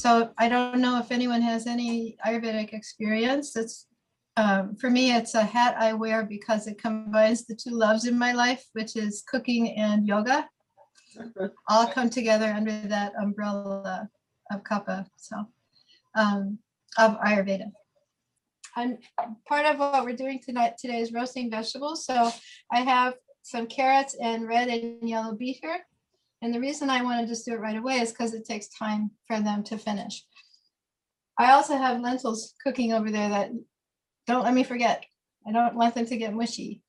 So I don't know if anyone has any Ayurvedic experience. It's for me, it's a hat I wear because it combines the two loves in my life, which is cooking and yoga, all come together under that umbrella of Kapha, so of Ayurveda. And part of what we're doing today is roasting vegetables. So I have some carrots and red and yellow beet here. And the reason I want to just do it right away is because it takes time for them to finish. I also have lentils cooking over there that don't let me forget. I don't want them to get mushy.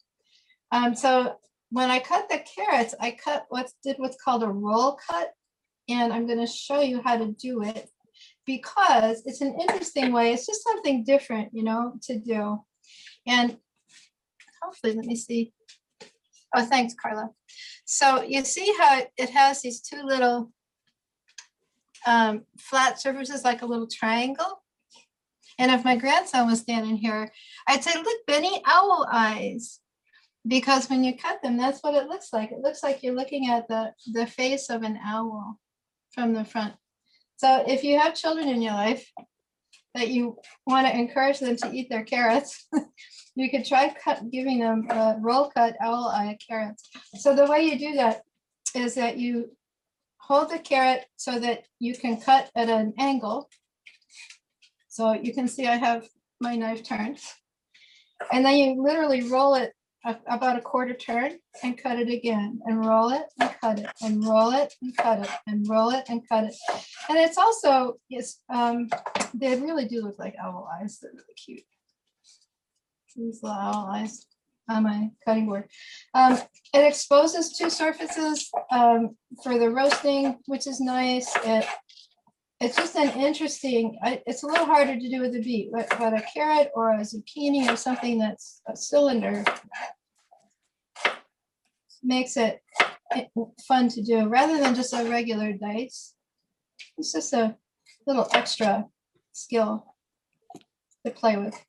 So when I cut the carrots, I did what's called a roll cut. And I'm going to show you how to do it because it's an interesting way. It's just something different, you know, to do. And hopefully, let me see. Oh, thanks, Carla. So you see how it has these two little flat surfaces, like a little triangle. And if my grandson was standing here, I'd say, look, Benny, owl eyes. Because when you cut them, that's what it looks like. It looks like you're looking at the face of an owl from the front. So if you have children in your life that you want to encourage them to eat their carrots, you could try giving them a roll cut owl eye carrots. So the way you do that is that you hold the carrot so that you can cut at an angle. So you can see I have my knife turned. And then you literally roll it about a quarter turn and cut it again, and roll it and cut it, and roll it and cut it, and roll it and cut it. And it's also, yes, they really do look like owl eyes. They're really cute. These little owl eyes on my cutting board. It exposes two surfaces for the roasting, which is nice. It's just an interesting, it's a little harder to do with a beet, but a carrot or a zucchini or something that's a cylinder makes it fun to do rather than just a regular dice. It's just a little extra skill to play with.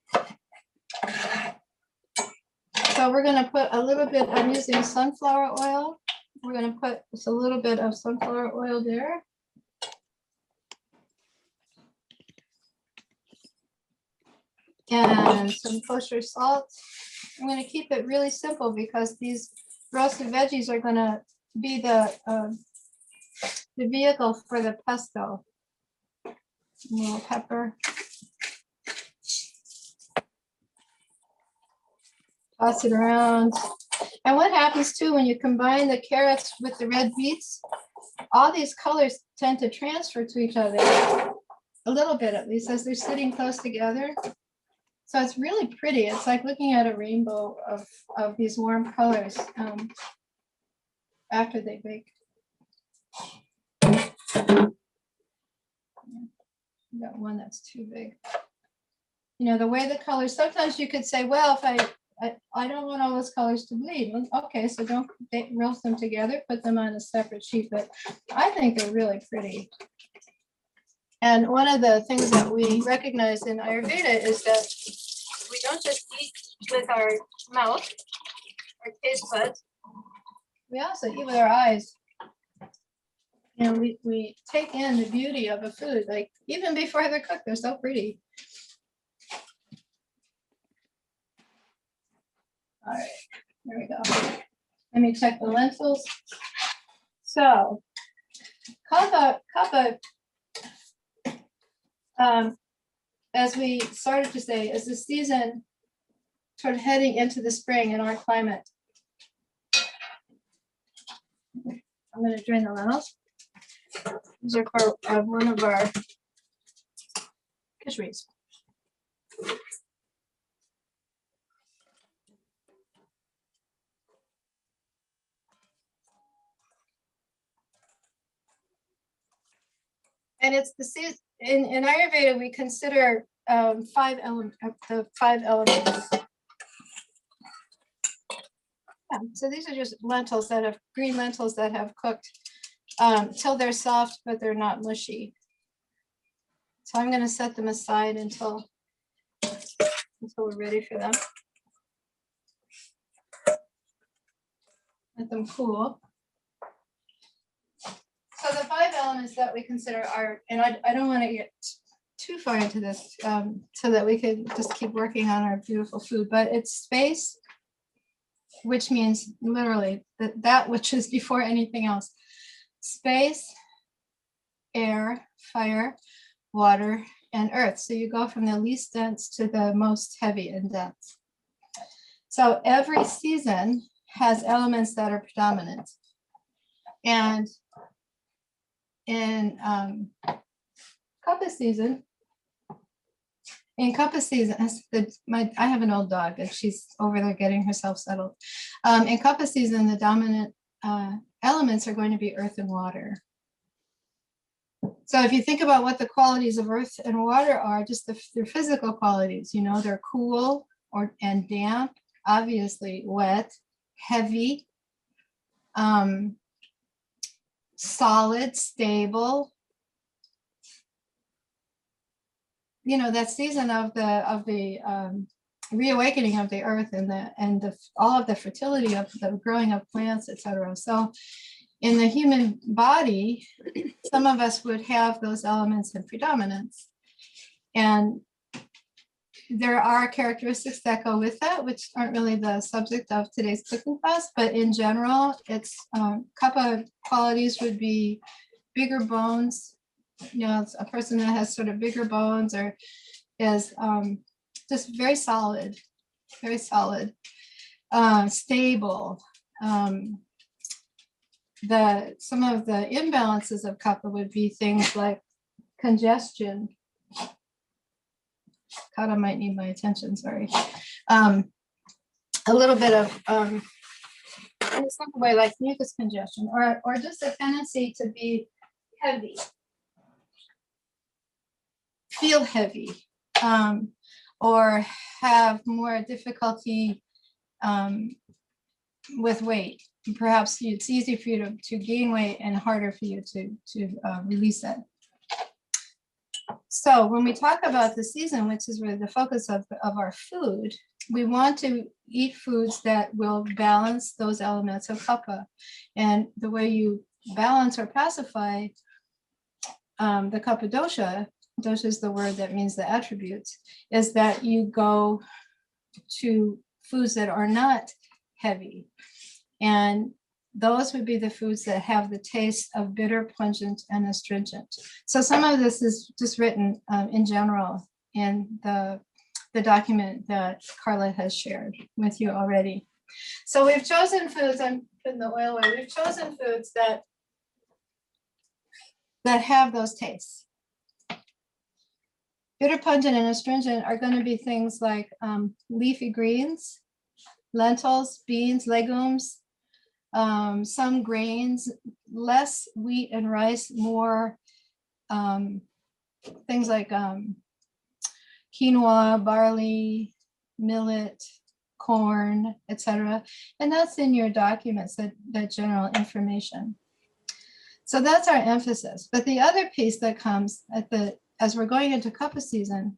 So we're going to put a little bit, I'm using sunflower oil. We're going to put just a little bit of sunflower oil there. And some kosher salt. I'm going to keep it really simple because these roasted veggies are going to be the vehicle for the pesto. A little pepper. Toss it around. And what happens too when you combine the carrots with the red beets, all these colors tend to transfer to each other, a little bit at least, as they're sitting close together. So it's really pretty. It's like looking at a rainbow of these warm colors after they bake. Got one that's too big. You know, the way the colors, sometimes you could say, well, if I don't want all those colors to bleed. Okay, so don't roast them together, put them on a separate sheet, but I think they're really pretty. And one of the things that we recognize in Ayurveda is that we don't just eat with our mouth, our taste buds, we also eat with our eyes. You know, we take in the beauty of a food, like even before they're cooked, they're so pretty. All right, there we go. Let me check the lentils. So, Kapha, as we started to say, is the season sort of heading into the spring in our climate. I'm going to drain the lentils. These are part of one of our kitcharis. And it's the season in Ayurveda. We consider the five elements. Yeah, so these are just lentils that have green lentils that have cooked till they're soft, but they're not mushy. So I'm going to set them aside until we're ready for them. Let them cool. So the 5 elements that we consider are, and I don't want to get too far into this so that we can just keep working on our beautiful food, but it's space, which means literally that which is before anything else. Space, air, fire, water, and earth. So you go from the least dense to the most heavy and dense. So every season has elements that are predominant. And in Kapha season, I have an old dog and she's over there getting herself settled. In Kapha season, the dominant elements are going to be earth and water. So if you think about what the qualities of earth and water are, just their physical qualities, you know, they're cool and damp, obviously wet, heavy, solid, stable. You know, that season of the reawakening of the earth and all of the fertility of the growing of plants, etc. So in the human body, some of us would have those elements in predominance. And there are characteristics that go with that, which aren't really the subject of today's cooking class, but in general, it's Kapha qualities would be bigger bones. You know, it's a person that has sort of bigger bones or is just very solid, stable. Some of the imbalances of Kapha would be things like congestion. God, I might need my attention, sorry. A little bit of, in a simple way, like mucus congestion, or just a tendency to be heavy, feel heavy, or have more difficulty with weight. Perhaps it's easy for you to gain weight and harder for you to release it. So when we talk about the season, which is really the focus of our food, we want to eat foods that will balance those elements of Kapha. And the way you balance or pacify the Kapha dosha is the word that means the attributes, is that you go to foods that are not heavy. And those would be the foods that have the taste of bitter, pungent, and astringent. So some of this is just written in general in the document that Carla has shared with you already. So we've chosen foods, I'm putting the oil away, we've chosen foods that have those tastes. Bitter, pungent, and astringent are going to be things like leafy greens, lentils, beans, legumes, some grains, less wheat and rice, more things like quinoa, barley, millet, corn, etc. And that's in your documents, that general information. So that's our emphasis. But the other piece that comes as we're going into Kapha season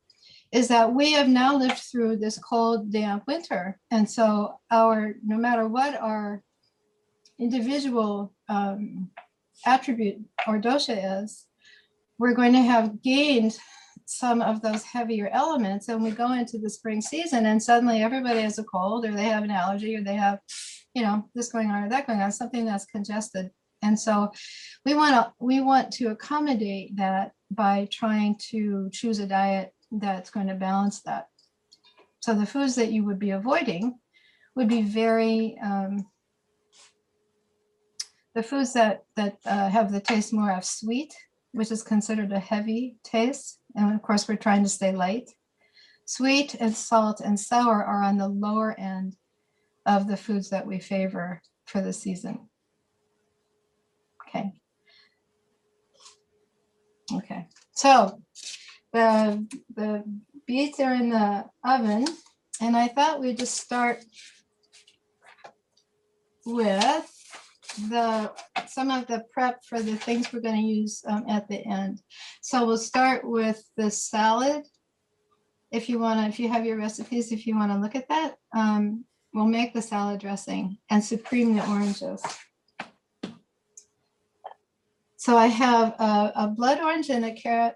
is that we have now lived through this cold, damp winter. And so no matter what our individual attribute or dosha is, we're going to have gained some of those heavier elements. And we go into the spring season and suddenly everybody has a cold, or they have an allergy, or they have, you know, this going on or that going on, something that's congested. And so we want to accommodate that by trying to choose a diet that's going to balance that. So the foods that you would be avoiding would be very, the foods that have the taste more of sweet, which is considered a heavy taste. And of course, we're trying to stay light. Sweet and salt and sour are on the lower end of the foods that we favor for the season. Okay, so the beets are in the oven, and I thought we'd just start with some of the prep for the things we're going to use at the end. So we'll start with the salad. If you have your recipes, if you want to look at that, we'll make the salad dressing and supreme the oranges. So I have a blood orange and a carrot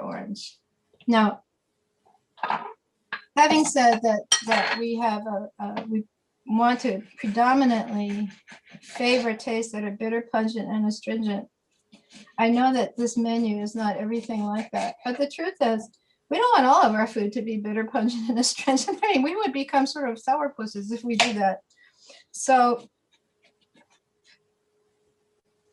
orange. Now, having said that we have we want to predominantly favor tastes that are bitter, pungent, and astringent. I know that this menu is not everything like that, but the truth is, we don't want all of our food to be bitter, pungent, and astringent. I mean, we would become sort of sourpusses if we do that. So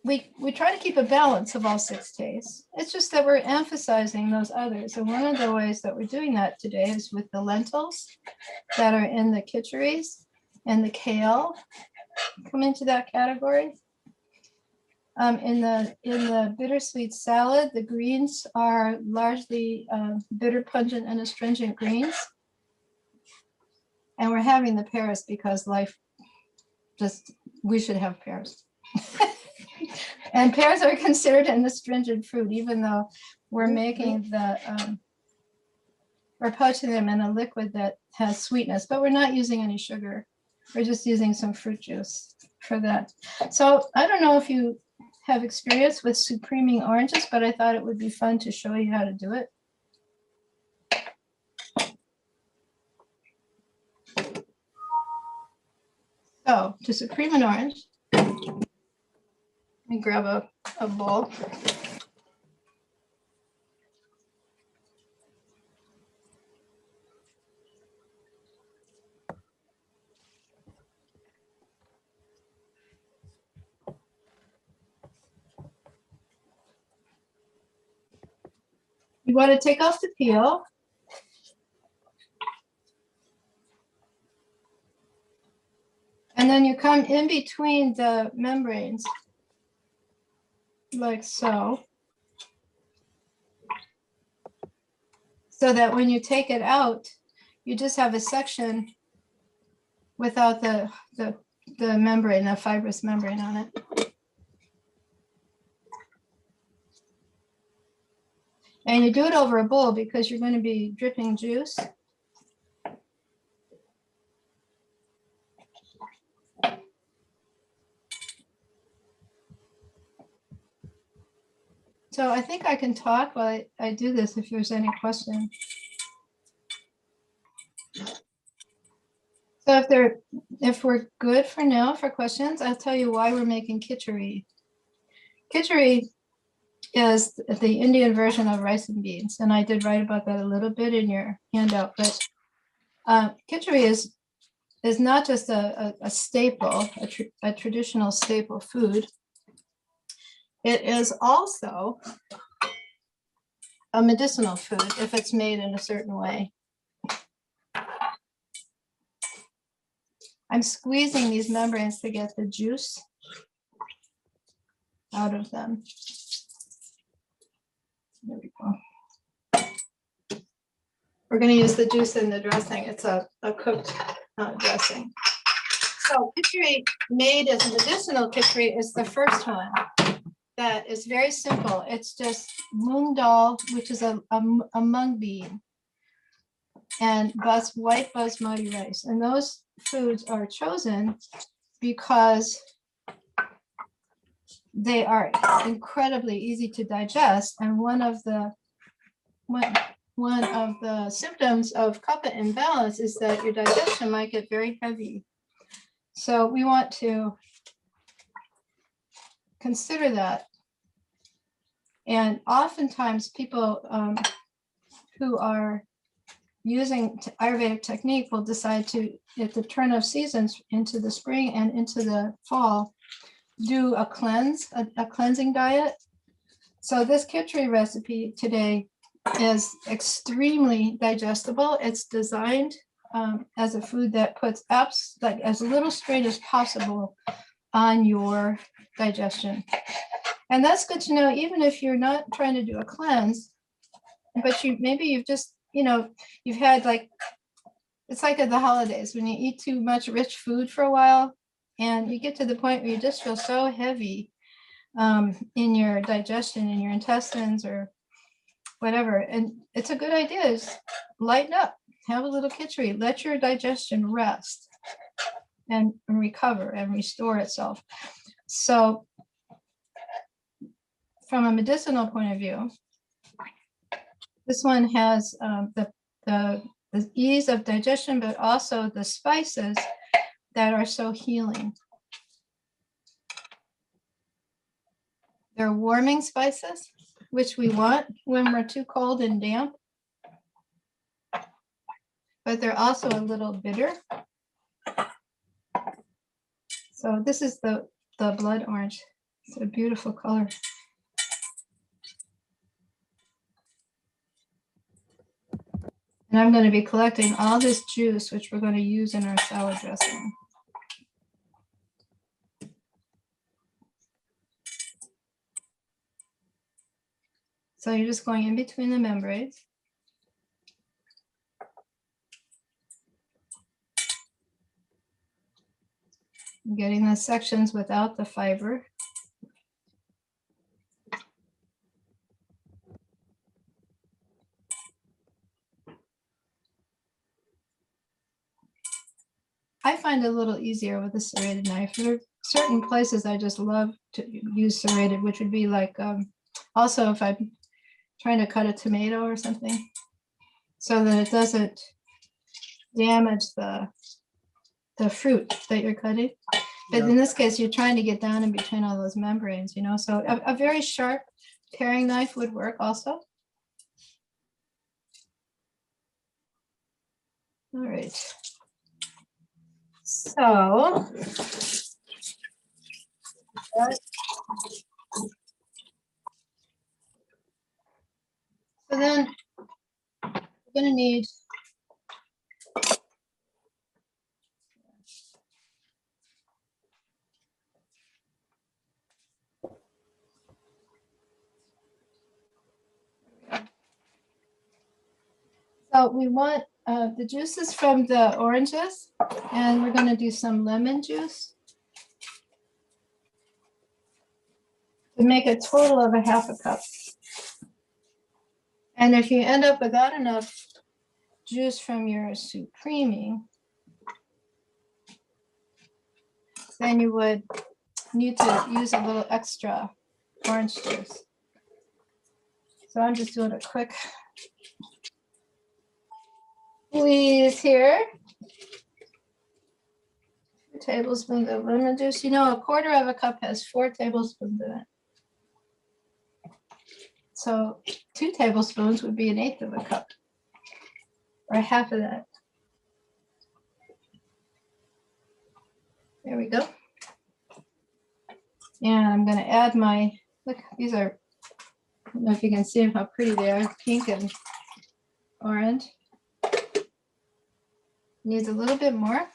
we try to keep a balance of all 6 tastes. It's just that we're emphasizing those others. And one of the ways that we're doing that today is with the lentils that are in the kitcharis, and the kale come into that category. In the bittersweet salad, the greens are largely bitter, pungent, and astringent greens. And we're having the pears because life we should have pears. And pears are considered an astringent fruit, even though we're making we're poaching them in a liquid that has sweetness, but we're not using any sugar. We're just using some fruit juice for that. So I don't know if you have experience with supreming oranges, but I thought it would be fun to show you how to do it. So to supreme an orange, let me grab a bowl. You want to take off the peel. And then you come in between the membranes, like so. So that when you take it out, you just have a section without the membrane, the fibrous membrane on it. And you do it over a bowl because you're going to be dripping juice. So I think I can talk while I do this if there's any question. So if we're good for now for questions, I'll tell you why we're making kitchari. Kitchari is the Indian version of rice and beans, and I did write about that a little bit in your handout. But kitchari is not just a staple, a traditional staple food. It is also a medicinal food if it's made in a certain way. I'm squeezing these membranes to get the juice out of them. There we go. We're going to use the juice in the dressing. It's a cooked dressing. So kitchari made as a medicinal kitchari is the first one. That is very simple. It's just moong dal, which is a mung bean, and white basmati rice. And those foods are chosen because they are incredibly easy to digest. And one of the symptoms of Kapha imbalance is that your digestion might get very heavy. So we want to consider that. And oftentimes people who are using Ayurvedic technique will decide to, at the turn of seasons into the spring and into the fall, do a cleansing diet. So this kitchari recipe today is extremely digestible. It's designed as a food that puts like as little strain as possible on your digestion. And that's good to know, even if you're not trying to do a cleanse, but maybe you've just, you've had it's like at the holidays when you eat too much rich food for a while and you get to the point where you just feel so heavy in your digestion, in your intestines or whatever. And it's a good idea is lighten up, have a little kitchari, let your digestion rest and recover and restore itself. So from a medicinal point of view, this one has the ease of digestion, but also the spices that are so healing. They're warming spices, which we want when we're too cold and damp. But they're also a little bitter. So this is the blood orange. It's a beautiful color. And I'm going to be collecting all this juice, which we're going to use in our salad dressing. So you're just going in between the membranes. Getting the sections without the fiber. I find it a little easier with a serrated knife. There are certain places I just love to use serrated, which would be like, also if I'm trying to cut a tomato or something, so that it doesn't damage the fruit that you're cutting. But in this case, you're trying to get down in between all those membranes, you know, so a very sharp paring knife would work also. All right. So then we're going to need so we want the juices from the oranges, and we're going to do some lemon juice to make a total of a ½ cup. And if you end up without enough juice from your soup creaming, then you would need to use a little extra orange juice. So I'm just doing a quick squeeze here. 2 tablespoons of lemon juice. You know, a ¼ cup has 4 tablespoons in it. So 2 tablespoons would be 1/8 cup, or half of that. There we go. And I'm going to add my, look, these are, I don't know if you can see how pretty they are, pink and orange. Needs a little bit more.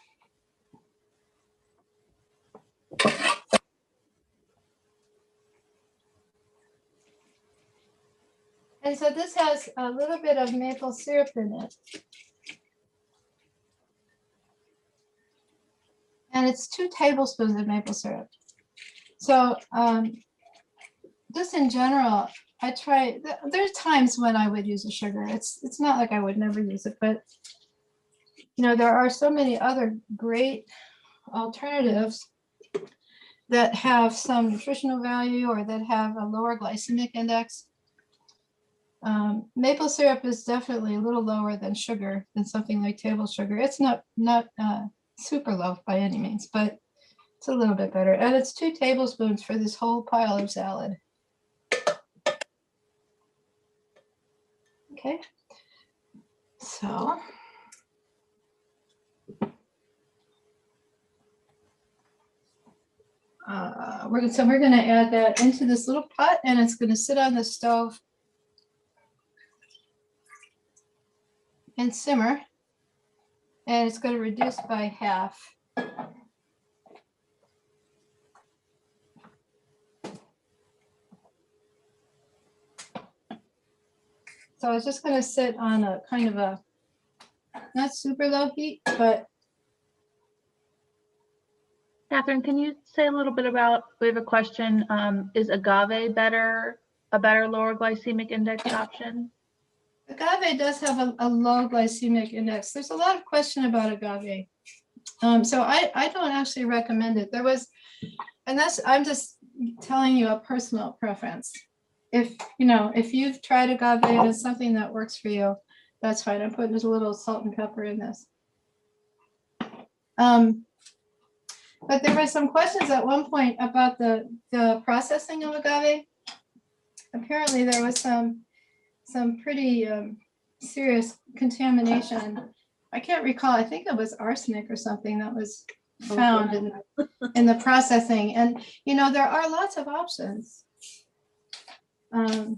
And so this has a little bit of maple syrup in it. And it's 2 tablespoons of maple syrup. So just in general, I try, there's times when I would use a sugar. It's not like I would never use it, but you know, there are so many other great alternatives that have some nutritional value or that have a lower glycemic index. Maple syrup is definitely a little lower than sugar, than something like table sugar. It's not super low by any means, but it's a little bit better. And it's 2 tablespoons for this whole pile of salad. Okay, so we're going to add that into this little pot, and it's going to sit on the stove and simmer, and it's going to reduce by half. So it's just going to sit on a kind of a not super low heat, but. Cathryn, can you say a little bit about, we have a question, is agave a better lower glycemic index option? Agave does have a low glycemic index. There's a lot of question about agave. So I don't actually recommend it. There was, and that's, I'm just telling you a personal preference. if, you know, if you've tried agave and it's something that works for you, that's fine. I'm putting just a little salt and pepper in this. But there were some questions at one point about the processing of agave. Apparently there was some pretty serious contamination. I can't recall, I think it was arsenic or something that was found in the processing. And, you know, there are lots of options. There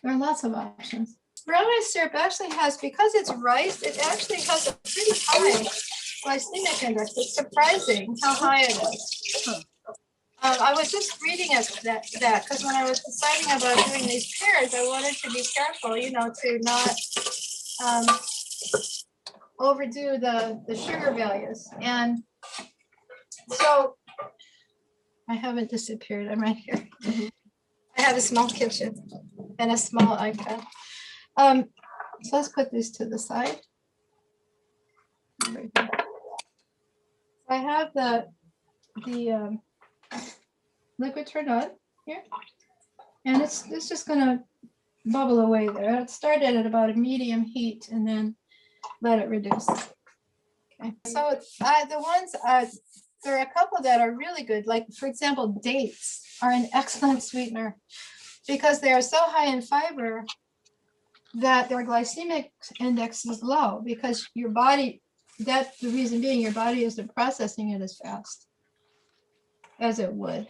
are lots of options. Brown rice syrup actually has, because it's rice, it actually has a pretty high glycemic index. It's surprising how high it is. I was just reading that because when I was deciding about doing these pears, I wanted to be careful, you know, to not overdo the sugar values. And so I haven't disappeared. I'm right here. Mm-hmm. I have a small kitchen and a small iPad. So let's put these to the side. I have the liquid turned on here, and it's just gonna bubble away there. It started at about a medium heat and then let it reduce. Okay, so the ones there are a couple that are really good. Like for example, dates are an excellent sweetener because they are so high in fiber that their glycemic index is low because your body, that's the reason being your body isn't processing it as fast as it would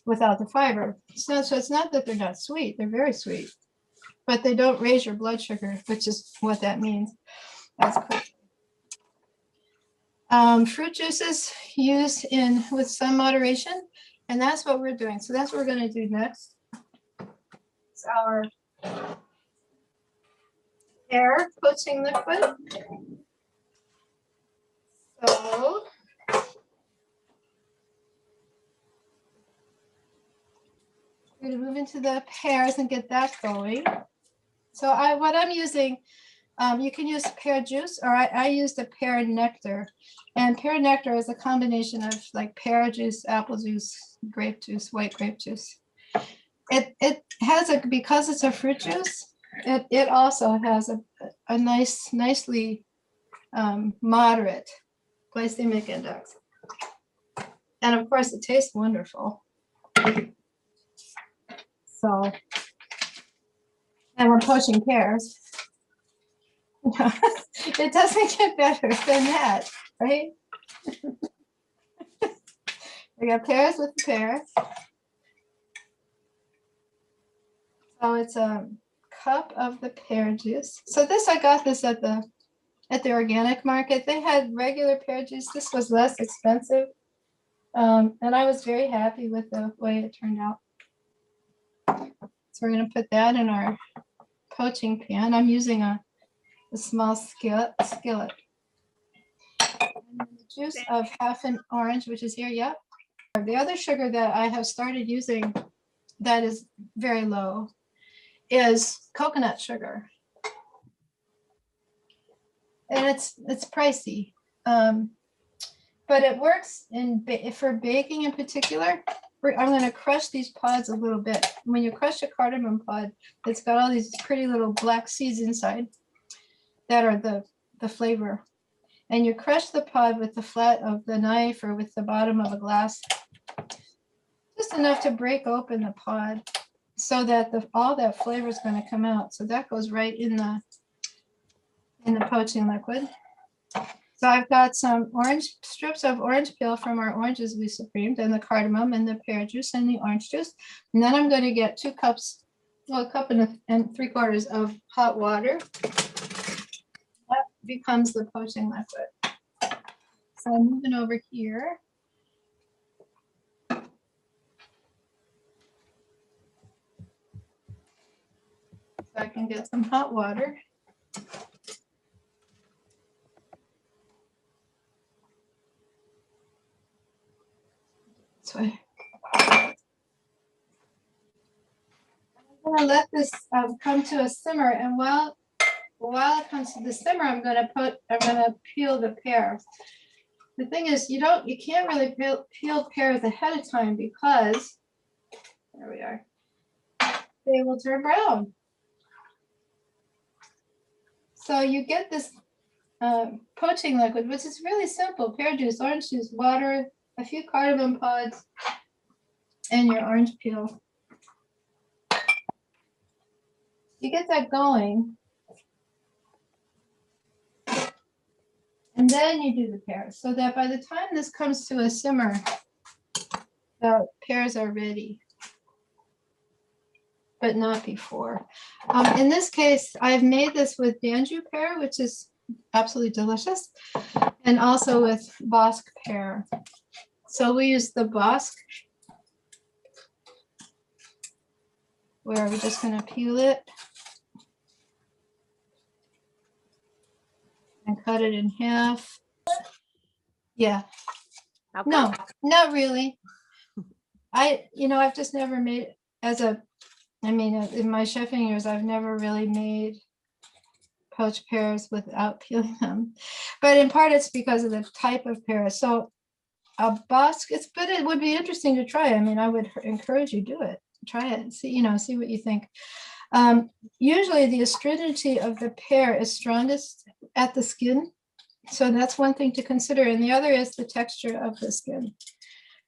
without the fiber. So it's not that they're not sweet, they're very sweet, but they don't raise your blood sugar, which is what that means. That's cool. Fruit juices used with some moderation, and that's what we're doing. So that's what we're going to do next. It's our pear coating liquid. So we're going to move into the pears and get that going. So what I'm using, you can use pear juice, or I used a pear nectar. And pear nectar is a combination of like pear juice, apple juice, grape juice, white grape juice. It has because it's a fruit juice, it also has a nicely moderate glycemic index. And of course it tastes wonderful. So, and we're poaching pears. It doesn't get better than that, right? We got pears with the pear. So it's a cup of the pear juice. So I got this at the organic market. They had regular pear juice. This was less expensive. And I was very happy with the way it turned out. So we're going to put that in our poaching pan. I'm using a small skillet. And the juice of half an orange, which is here, yep. The other sugar that I have started using that is very low is coconut sugar. And it's pricey. But it works for baking in particular. I'm going to crush these pods a little bit. When you crush a cardamom pod, it's got all these pretty little black seeds inside that are the flavor. And you crush the pod with the flat of the knife or with the bottom of a glass, just enough to break open the pod so that all that flavor is going to come out. So that goes right in the poaching liquid. So I've got some strips of orange peel from our oranges we supremed, and the cardamom and the pear juice and the orange juice. And then I'm going to get 2 cups, well, a cup and 3/4 of hot water. That becomes the poaching liquid. So I'm moving over here. So I can get some hot water. I'm going to let this come to a simmer, and while it comes to the simmer, I'm going to peel the pear. The thing is, you can't really peel pears ahead of time because There we are. They will turn brown. So you get this poaching liquid, which is really simple. Pear juice, orange juice, water, a few cardamom pods, and your orange peel. You get that going. And then you do the pears, so that by the time this comes to a simmer, the pears are ready, but not before. In this case, I've made this with Danju pear, which is absolutely delicious, and also with Bosc pear. So we use the Bosc, where we're just going to peel it and cut it in half. Yeah. Okay. No, not really. I've just never made in my chefing years, I've never really made poached pears without peeling them. But in part, it's because of the type of pear. So a Bosc, but it would be interesting to try. I mean, I would encourage you do it. Try it. See what you think. Usually the astringency of the pear is strongest at the skin. So that's one thing to consider. And the other is the texture of the skin,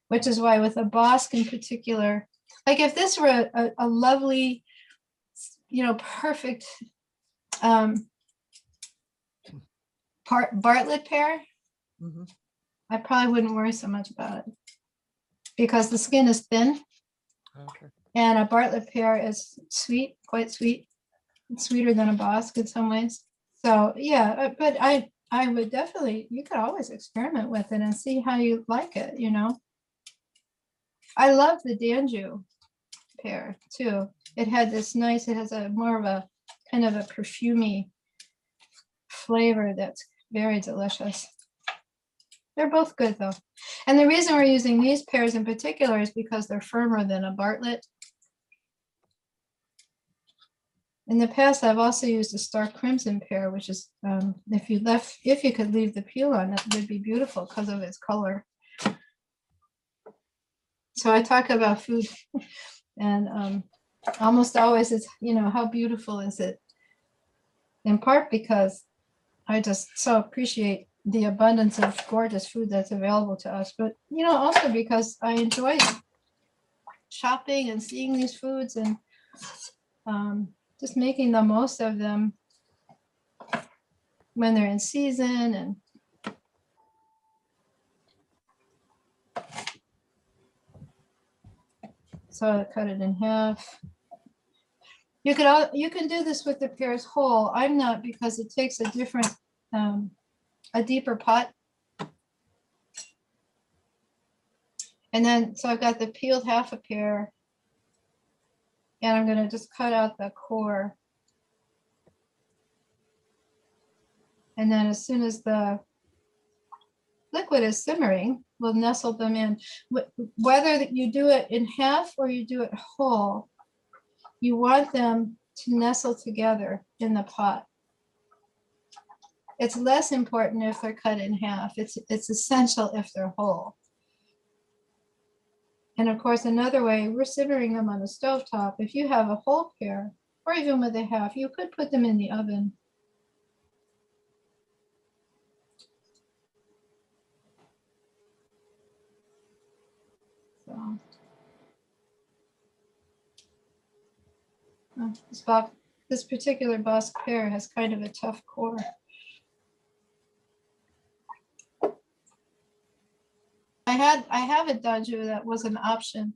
which is why with a Bosc in particular, like if this were a lovely, perfect Bartlett pear, Mhm. I probably wouldn't worry so much about it because the skin is thin. Okay. And a Bartlett pear is sweet, quite sweet. It's sweeter than a Bosc in some ways. So yeah, but I would definitely, you could always experiment with it and see how you like it, I love the Danju pear too. It has a more of a kind of a perfumey flavor that's very delicious. They're both good though. And the reason we're using these pears in particular is because they're firmer than a Bartlett. In the past, I've also used a Star Crimson pear, which is, if you could leave the peel on, it would be beautiful because of its color. So I talk about food and almost always it's, how beautiful is it? In part because I just so appreciate the abundance of gorgeous food that's available to us, but, also because I enjoy shopping and seeing these foods and just making the most of them when they're in season. And so I cut it in half. You can do this with the pears whole. I'm not, because it takes a different, a deeper pot. And then, so I've got the peeled half a pear, and I'm going to just cut out the core. And then as soon as the liquid is simmering, we'll nestle them in. Whether you do it in half or you do it whole, you want them to nestle together in the pot. It's less important if they're cut in half. It's essential if they're whole. And of course, another way, we're simmering them on the stovetop. If you have a whole pear, or even with a half, you could put them in the oven. So this particular Bosc pear has kind of a tough core. I have a Danju that was an option.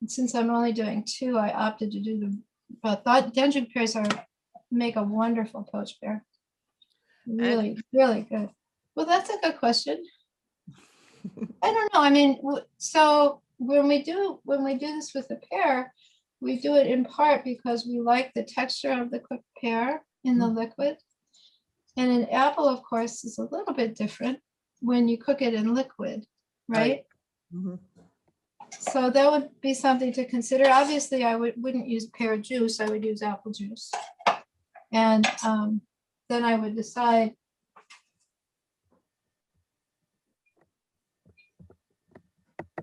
Since I'm only doing 2, I opted to do them. But Danju pears make a wonderful poached pear. Really, really good. Well, that's a good question. I don't know. I mean, so when we do this with the pear, we do it in part because we like the texture of the cooked pear in the liquid. And an apple, of course, is a little bit different when you cook it in liquid, right? Mm-hmm. So that would be something to consider. Obviously, I wouldn't use pear juice. I would use apple juice. And then I would decide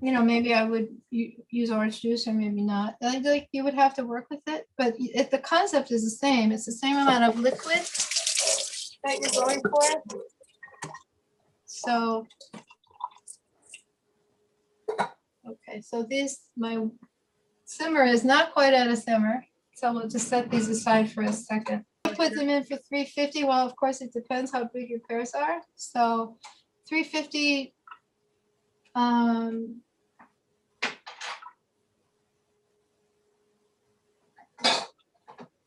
maybe I would use orange juice or maybe not. Like you would have to work with it, but the concept is the same. It's the same amount of liquid that you're going for. So, okay, so my simmer is not quite at a simmer. So we'll just set these aside for a second. Put them in for 350. Well, of course, it depends how big your pears are. So 350,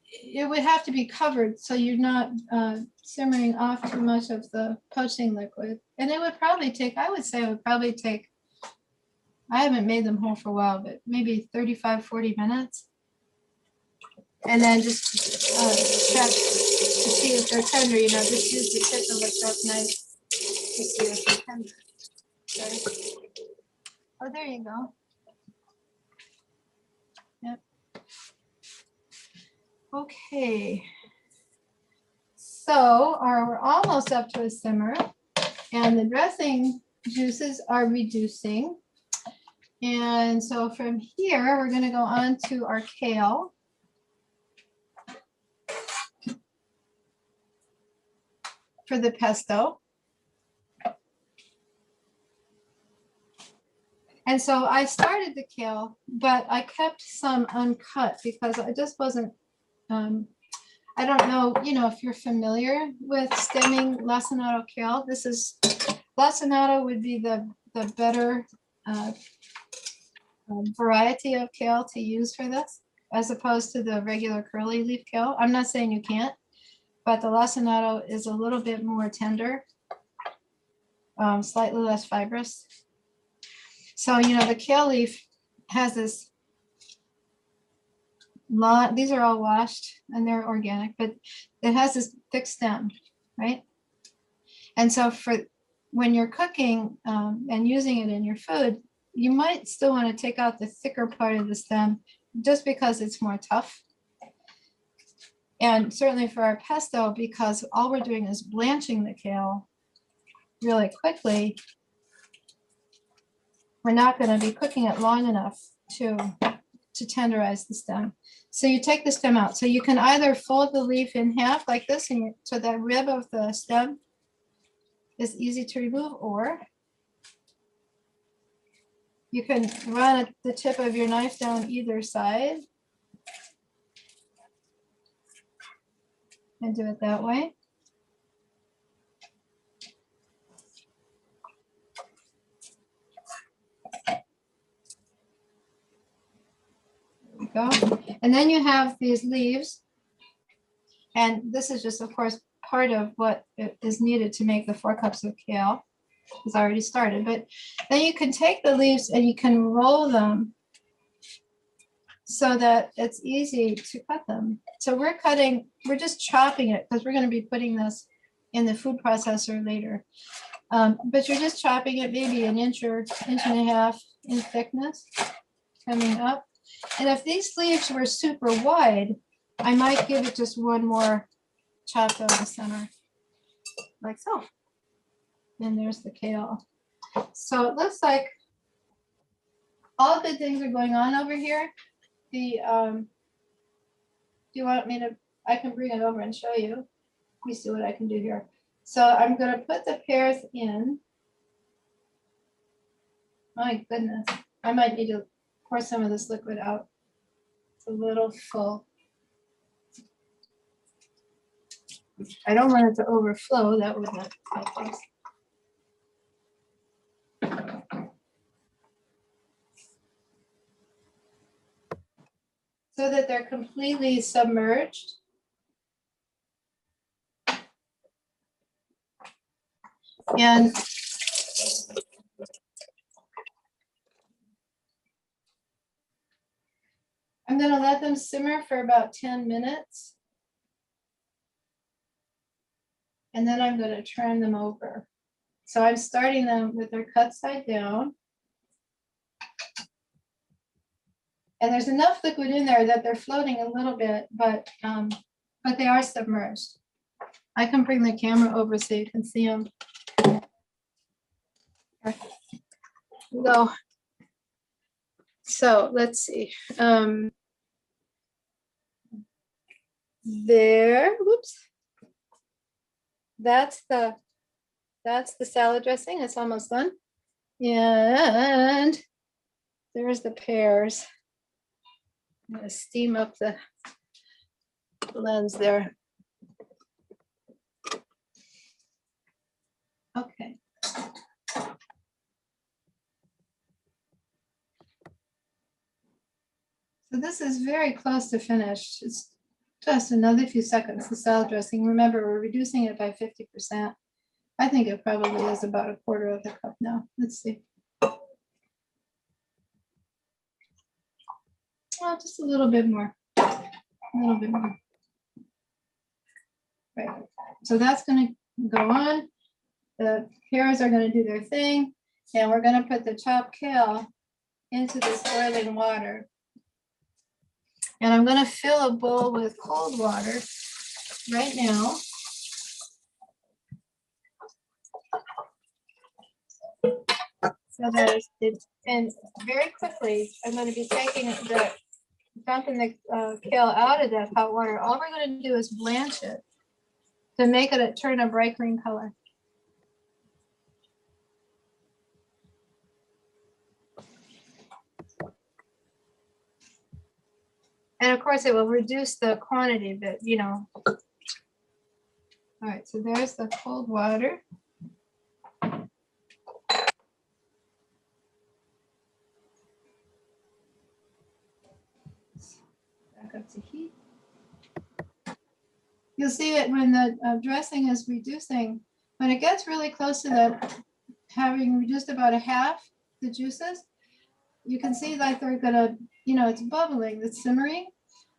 it would have to be covered so you're not simmering off too much of the poaching liquid. And it would probably take, I would say it would probably take, I haven't made them whole for a while, but maybe 35, 40 minutes. And then just check to see if they're tender, just use the tip of a sharp knife to see if they're tender. Okay. Oh, there you go. Yep. Okay. So we're almost up to a simmer, and the dressing juices are reducing. And so from here, we're going to go on to our kale. For the pesto. And so I started the kale, but I kept some uncut because I just wasn't, I don't know, if you're familiar with stemming lacinato kale. Lacinato would be the better variety of kale to use for this, as opposed to the regular curly leaf kale. I'm not saying you can't, but the lacinato is a little bit more tender, slightly less fibrous. So, the kale leaf has this lot, these are all washed and they're organic, but it has this thick stem, right? And so when you're cooking and using it in your food, you might still want to take out the thicker part of the stem just because it's more tough. And certainly for our pesto, because all we're doing is blanching the kale really quickly, we're not going to be cooking it long enough to tenderize the stem. So you take the stem out. So you can either fold the leaf in half like this, and so that rib of the stem is easy to remove, or you can run the tip of your knife down either side and do it that way. There we go. And then you have these leaves. And this is just, of course, part of what is needed to make the 4 cups of kale. It's already started. But then you can take the leaves and you can roll them so that it's easy to cut them. So we're just chopping it because we're going to be putting this in the food processor later. But you're just chopping it maybe an inch or inch and a half in thickness coming up. And if these leaves were super wide, I might give it just one more chop down the center, like so. And there's the kale. So it looks like all good things are going on over here. Do you want me to, I can bring it over and show you. Let me see what I can do here. So I'm going to put the pears in. My goodness, I might need to pour some of this liquid out. It's a little full. I don't want it to overflow. That would not help us. So that they're completely submerged. And I'm going to let them simmer for about 10 minutes. And then I'm going to turn them over. So I'm starting them with their cut side down. And there's enough liquid in there that they're floating a little bit, but they are submerged. I can bring the camera over so you can see them. Here we go. So let's see. There, whoops. That's the salad dressing. It's almost done. And there's the pears. I'm gonna steam up the lens there. Okay. So this is very close to finished. It's just another few seconds, the salad dressing. Remember, we're reducing it by 50%. I think it probably is about a quarter of the cup now. Let's see. Oh, just a little bit more. A little bit more. Right. So that's going to go on. The pears are going to do their thing. And we're going to put the chopped kale into this boiling water. And I'm going to fill a bowl with cold water right now. So there's, and very quickly, I'm going to be taking dumping the kale out of that hot water. All we're going to do is blanch it to make it turn a bright green color. And of course, it will reduce the quantity of it, you know. All right, so there's the cold water. Back up to heat. You'll see it when the dressing is reducing. When it gets really close to the having reduced about a half the juices, you can see like they're gonna, you know, it's bubbling, it's simmering,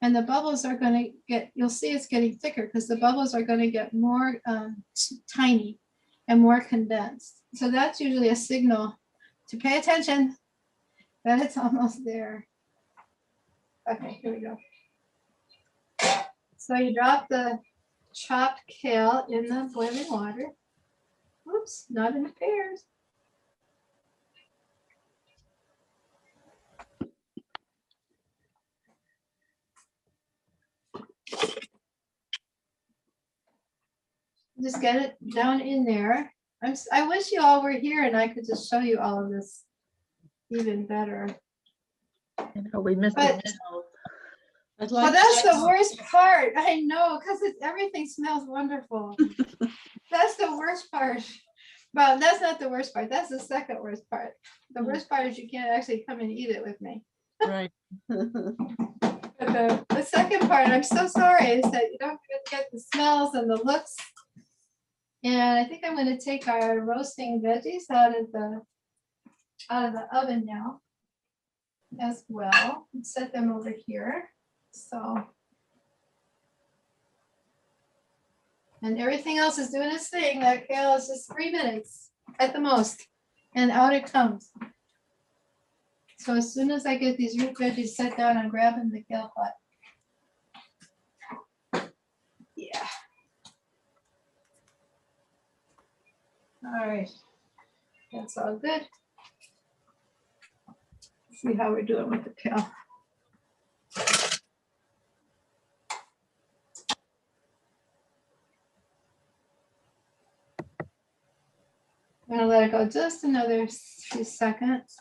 and the bubbles are gonna get, you'll see it's getting thicker because the bubbles are gonna get more tiny and more condensed. So that's usually a signal to pay attention that it's almost there. Okay, here we go. So you drop the chopped kale in the boiling water. Oops, not in the pears. Just get it down in there. I wish you all were here and I could just show you all of this even better. You know, we missed But- the middle. Well, that's the worst part. I know, because everything smells wonderful. That's the worst part. Well, that's not the worst part. That's the second worst part. The worst part is you can't actually come and eat it with me. Right. But the second part, I'm so sorry, is that you don't get the smells and the looks. And I think I'm going to take our roasting veggies out of the oven now as well and set them over here. So, and everything else is doing its thing. That kale is just 3 minutes at the most, and out it comes. So as soon as I get these root veggies set down, I'm grabbing the kale pot. Yeah. All right, that's all good. Let's see how we're doing with the kale. I'm gonna let it go just another few seconds.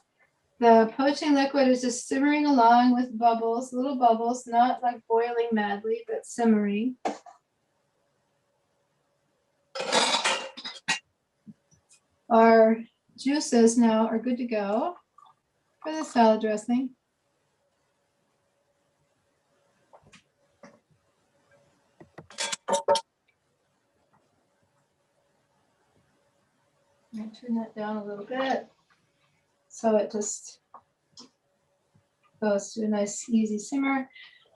The poaching liquid is just simmering along with bubbles, little bubbles, not like boiling madly, but simmering. Our juices now are good to go for the salad dressing. I'm gonna turn that down a little bit so it just goes to a nice easy simmer.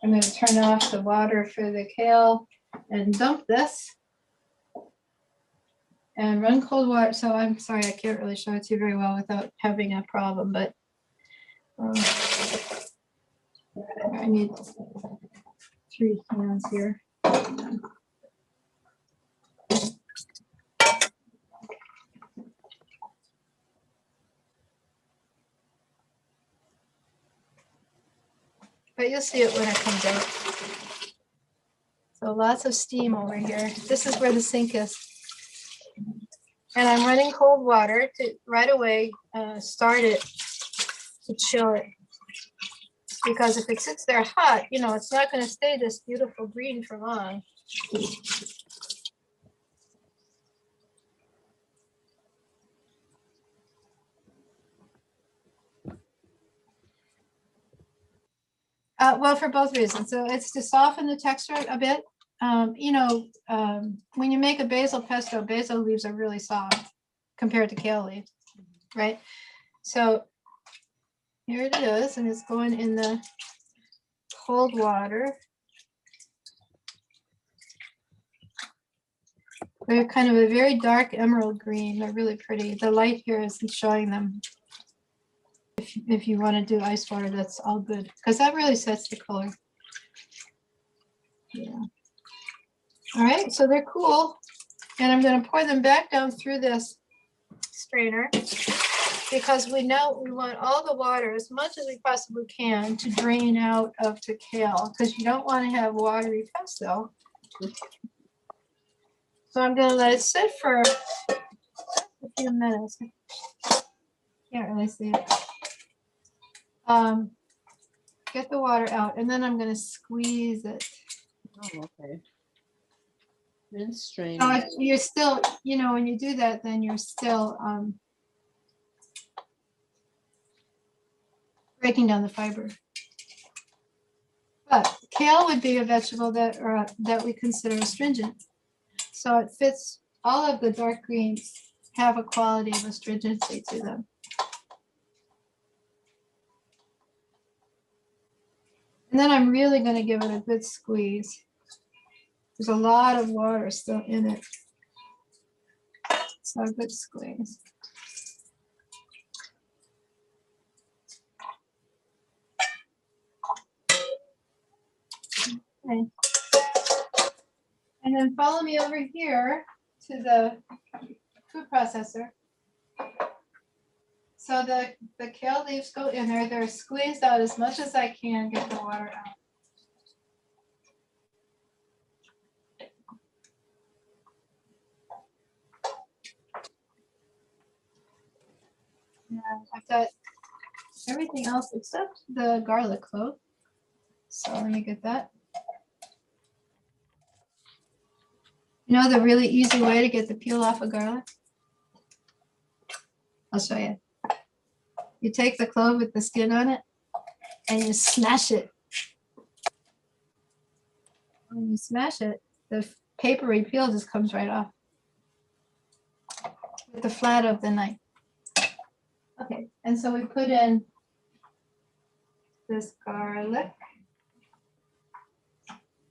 I'm going to turn off the water for the kale and dump this and run cold water. So I'm sorry, I can't really show it to you very well without having a problem, but I need 3 hands here. but you'll see it when it comes out. So lots of steam over here. This is where the sink is. And I'm running cold water to right away start it to chill it. Because if it sits there hot, you know, it's not going to stay this beautiful green for long. Well, for both reasons. So it's to soften the texture a bit. You know, when you make a basil pesto, basil leaves are really soft compared to kale leaves, right? So here it is, and it's going in the cold water. They're kind of a very dark emerald green. They're really pretty. The light here isn't showing them. If you want to do ice water, that's all good, because that really sets the color. Yeah. All right, so they're cool. And I'm going to pour them back down through this strainer, because we know we want all the water as much as we possibly can to drain out of the kale, because you don't want to have watery pesto. So I'm going to let it sit for a few minutes. Can't really see it. Get the water out, and then I'm going to squeeze it. Oh, okay. And strain. So you're still, you know, when you do that, then you're still breaking down the fiber. But kale would be a vegetable that we consider astringent. So it fits, all of the dark greens have a quality of astringency to them. And then I'm really going to give it a good squeeze. There's a lot of water still in it. So a good squeeze. Okay. And then follow me over here to the food processor. So the kale leaves go in there. They're squeezed out as much as I can, get the water out. And I've got everything else except the garlic clove. So let me get that. You know the really easy way to get the peel off of garlic? I'll show you. You take the clove with the skin on it and you smash it. When you smash it, the papery peel just comes right off with the flat of the knife. Okay, and so we put in this garlic.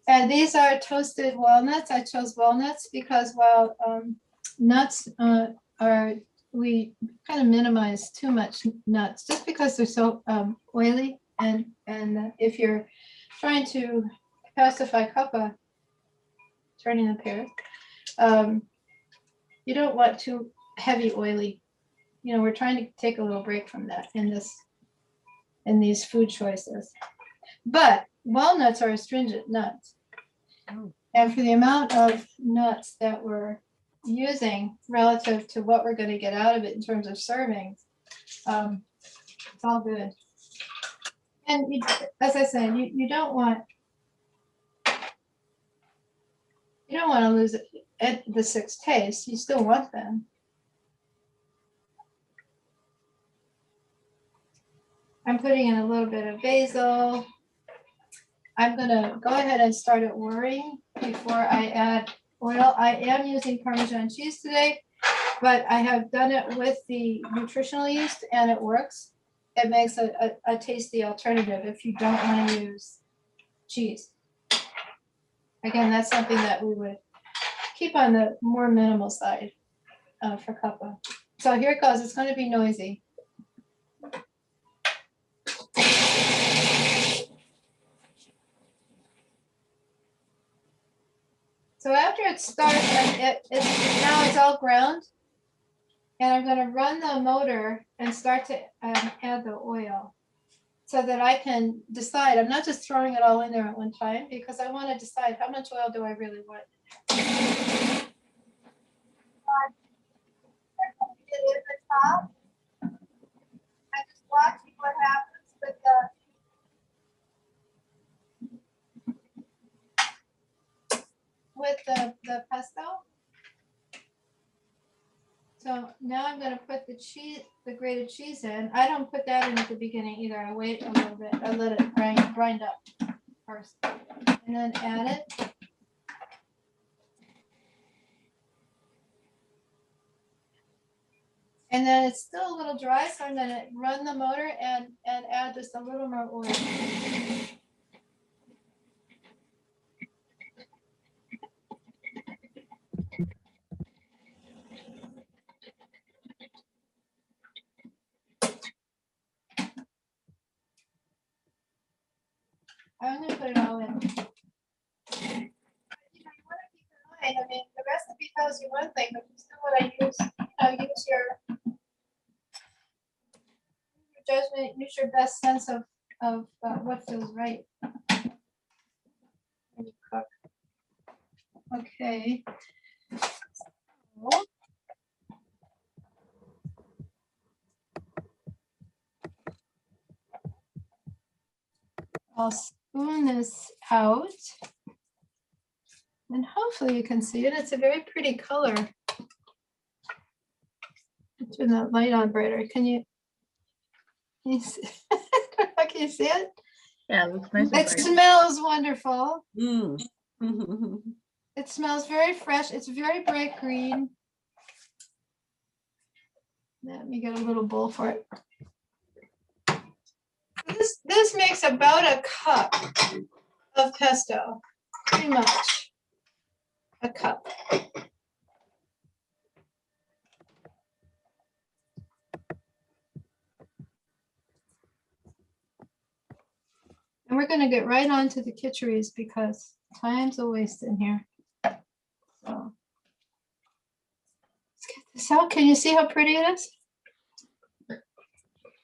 And these are toasted walnuts. I chose walnuts because while nuts we kind of minimize too much nuts just because they're so oily. And if you're trying to pacify Kapha, turning the pears, you don't want too heavy oily. You know, we're trying to take a little break from that in these food choices. But walnuts are astringent nuts. Oh. And for the amount of nuts that we're using relative to what we're going to get out of it in terms of servings, it's all good. And you, as I said, you don't want to lose it at the six tastes. You still want them. I'm putting in a little bit of basil. I'm going to go ahead and start it whirring before I add oil. I am using Parmesan cheese today, but I have done it with the nutritional yeast and it works. It makes a tasty alternative if you don't want to use cheese. Again, that's something that we would keep on the more minimal side for Kapha. So here it goes. It's going to be noisy. So after it starts, now it's all ground, and I'm going to run the motor and start to add the oil. so that I can decide. I'm not just throwing it all in there at one time because I want to decide how much oil do I really want. At the top, I just watching what happens with the pesto. So now I'm going to put the cheese, the grated cheese in. I don't put that in at the beginning either. I wait a little bit. I let it grind up first, and then add it. And then it's still a little dry, so I'm going to run the motor and add just a little more oil. I'm going to put it all in. You know, you want to keep in mind, I mean, the recipe tells you one thing, but you still want to use, use your judgment, use your best sense of what feels right when you cook. Okay. So, I'll spoon this out, and hopefully you can see it. It's a very pretty color. Turn that light on brighter. Can you see, can you see it? Yeah, it looks nice. and It bright. smells wonderful. Mm. It smells very fresh. It's very bright green. Let me get a little bowl for it. This makes about a cup of pesto, pretty much a cup. And we're going to get right on to the kitcharis because time's a waste in here. So let's get this out. Can you see how pretty it is?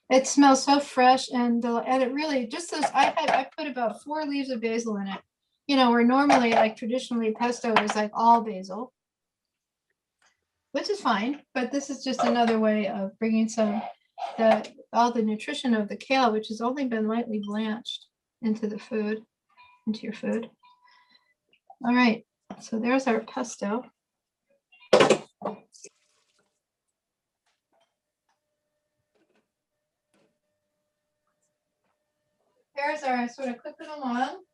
It smells so fresh, and it really just as I put about 4 leaves of basil in it. You know, where normally, like traditionally, pesto is like all basil, which is fine. But this is just another way of bringing all the nutrition of the kale, which has only been lightly blanched, into the food, into your food. All right, so there's our pesto. Pears are sort of cooking along.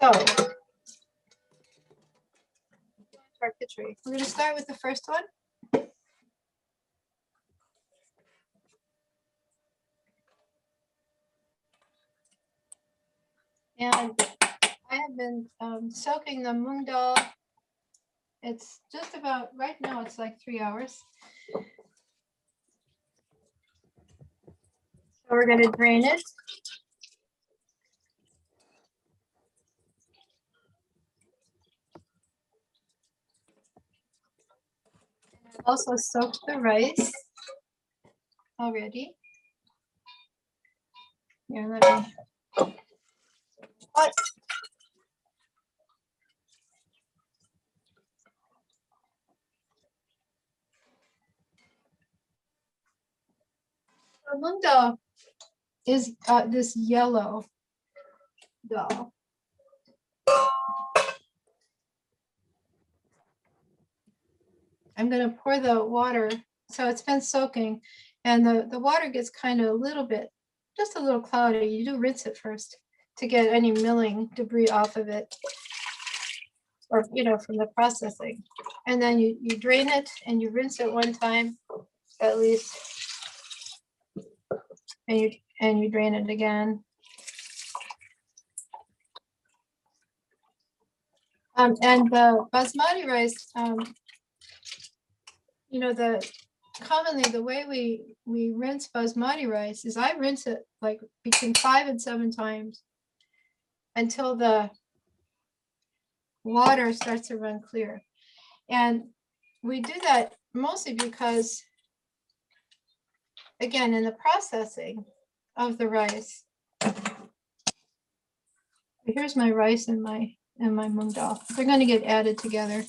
So, our kitchari. We're going to start with the first one. And I have been soaking the mung dal. It's just about, right now it's like 3 hours. So we're going to drain it. And I've also soaked the rice already. Here, let me. What? The mung dal is this yellow dal. I'm going to pour the water. So it's been soaking, and the water gets kind of a little bit, just a little cloudy. You do rinse it first to get any milling debris off of it, or from the processing. And then you drain it and you rinse it one time at least, and you drain it again. And the basmati rice, commonly the way we rinse basmati rice is I rinse it like between 5 and 7 times until the water starts to run clear. And we do that mostly because, again, in the processing of the rice, here's my rice and my mung dal. They're going to get added together.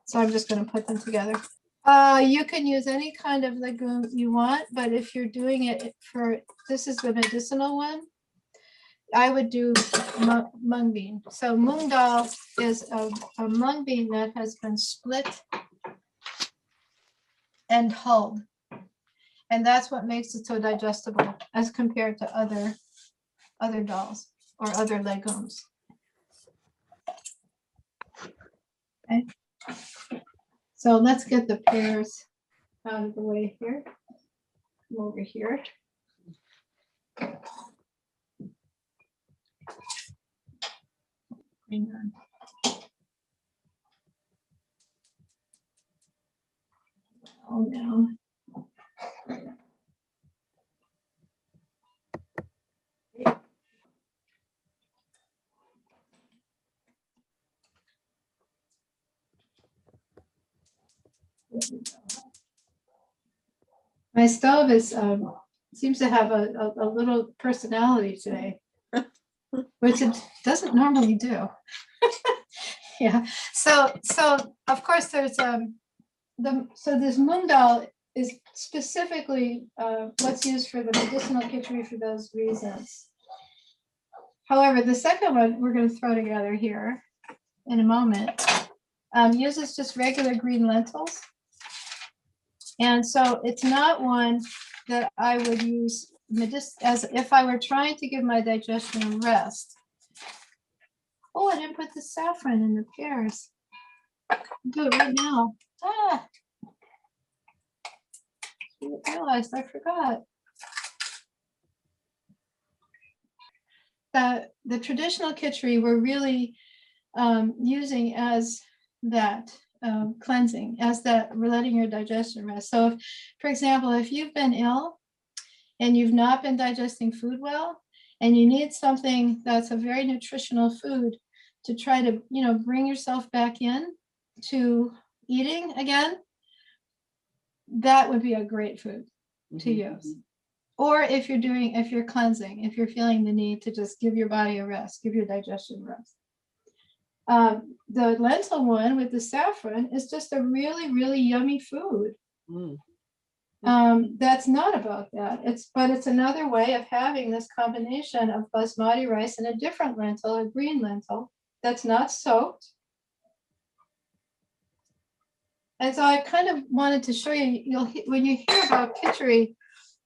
So I'm just going to put them together. You can use any kind of legume you want, but if you're doing it for, this is the medicinal one, I would do mung bean. So mung dal is a mung bean that has been split and hulled. And that's what makes it so digestible as compared to other dals or other legumes. Okay. So let's get the pears out of the way here. Come over here. Hang on. All down. My stove is seems to have a little personality today, which it doesn't normally do. Yeah. So of course there's this mung dal is specifically what's used for the medicinal kitchari for those reasons. However, the second one we're going to throw together here in a moment uses just regular green lentils. And so it's not one that I would use as if I were trying to give my digestion a rest. Oh, I didn't put the saffron in the pears. I'll do it right now. Ah, I realized I forgot. The traditional kitchari we're really using as that cleansing, as that letting your digestion rest. So if, for example, if you've been ill and you've not been digesting food well, and you need something that's a very nutritional food to try to, bring yourself back in to eating again, that would be a great food to use. Or if you're cleansing, if you're feeling the need to just give your body a rest, give your digestion a rest. The lentil one with the saffron is just a really, really yummy food. That's not about that. But it's another way of having this combination of basmati rice and a different lentil, a green lentil, that's not soaked. And so I kind of wanted to show you, when you hear about kitchari,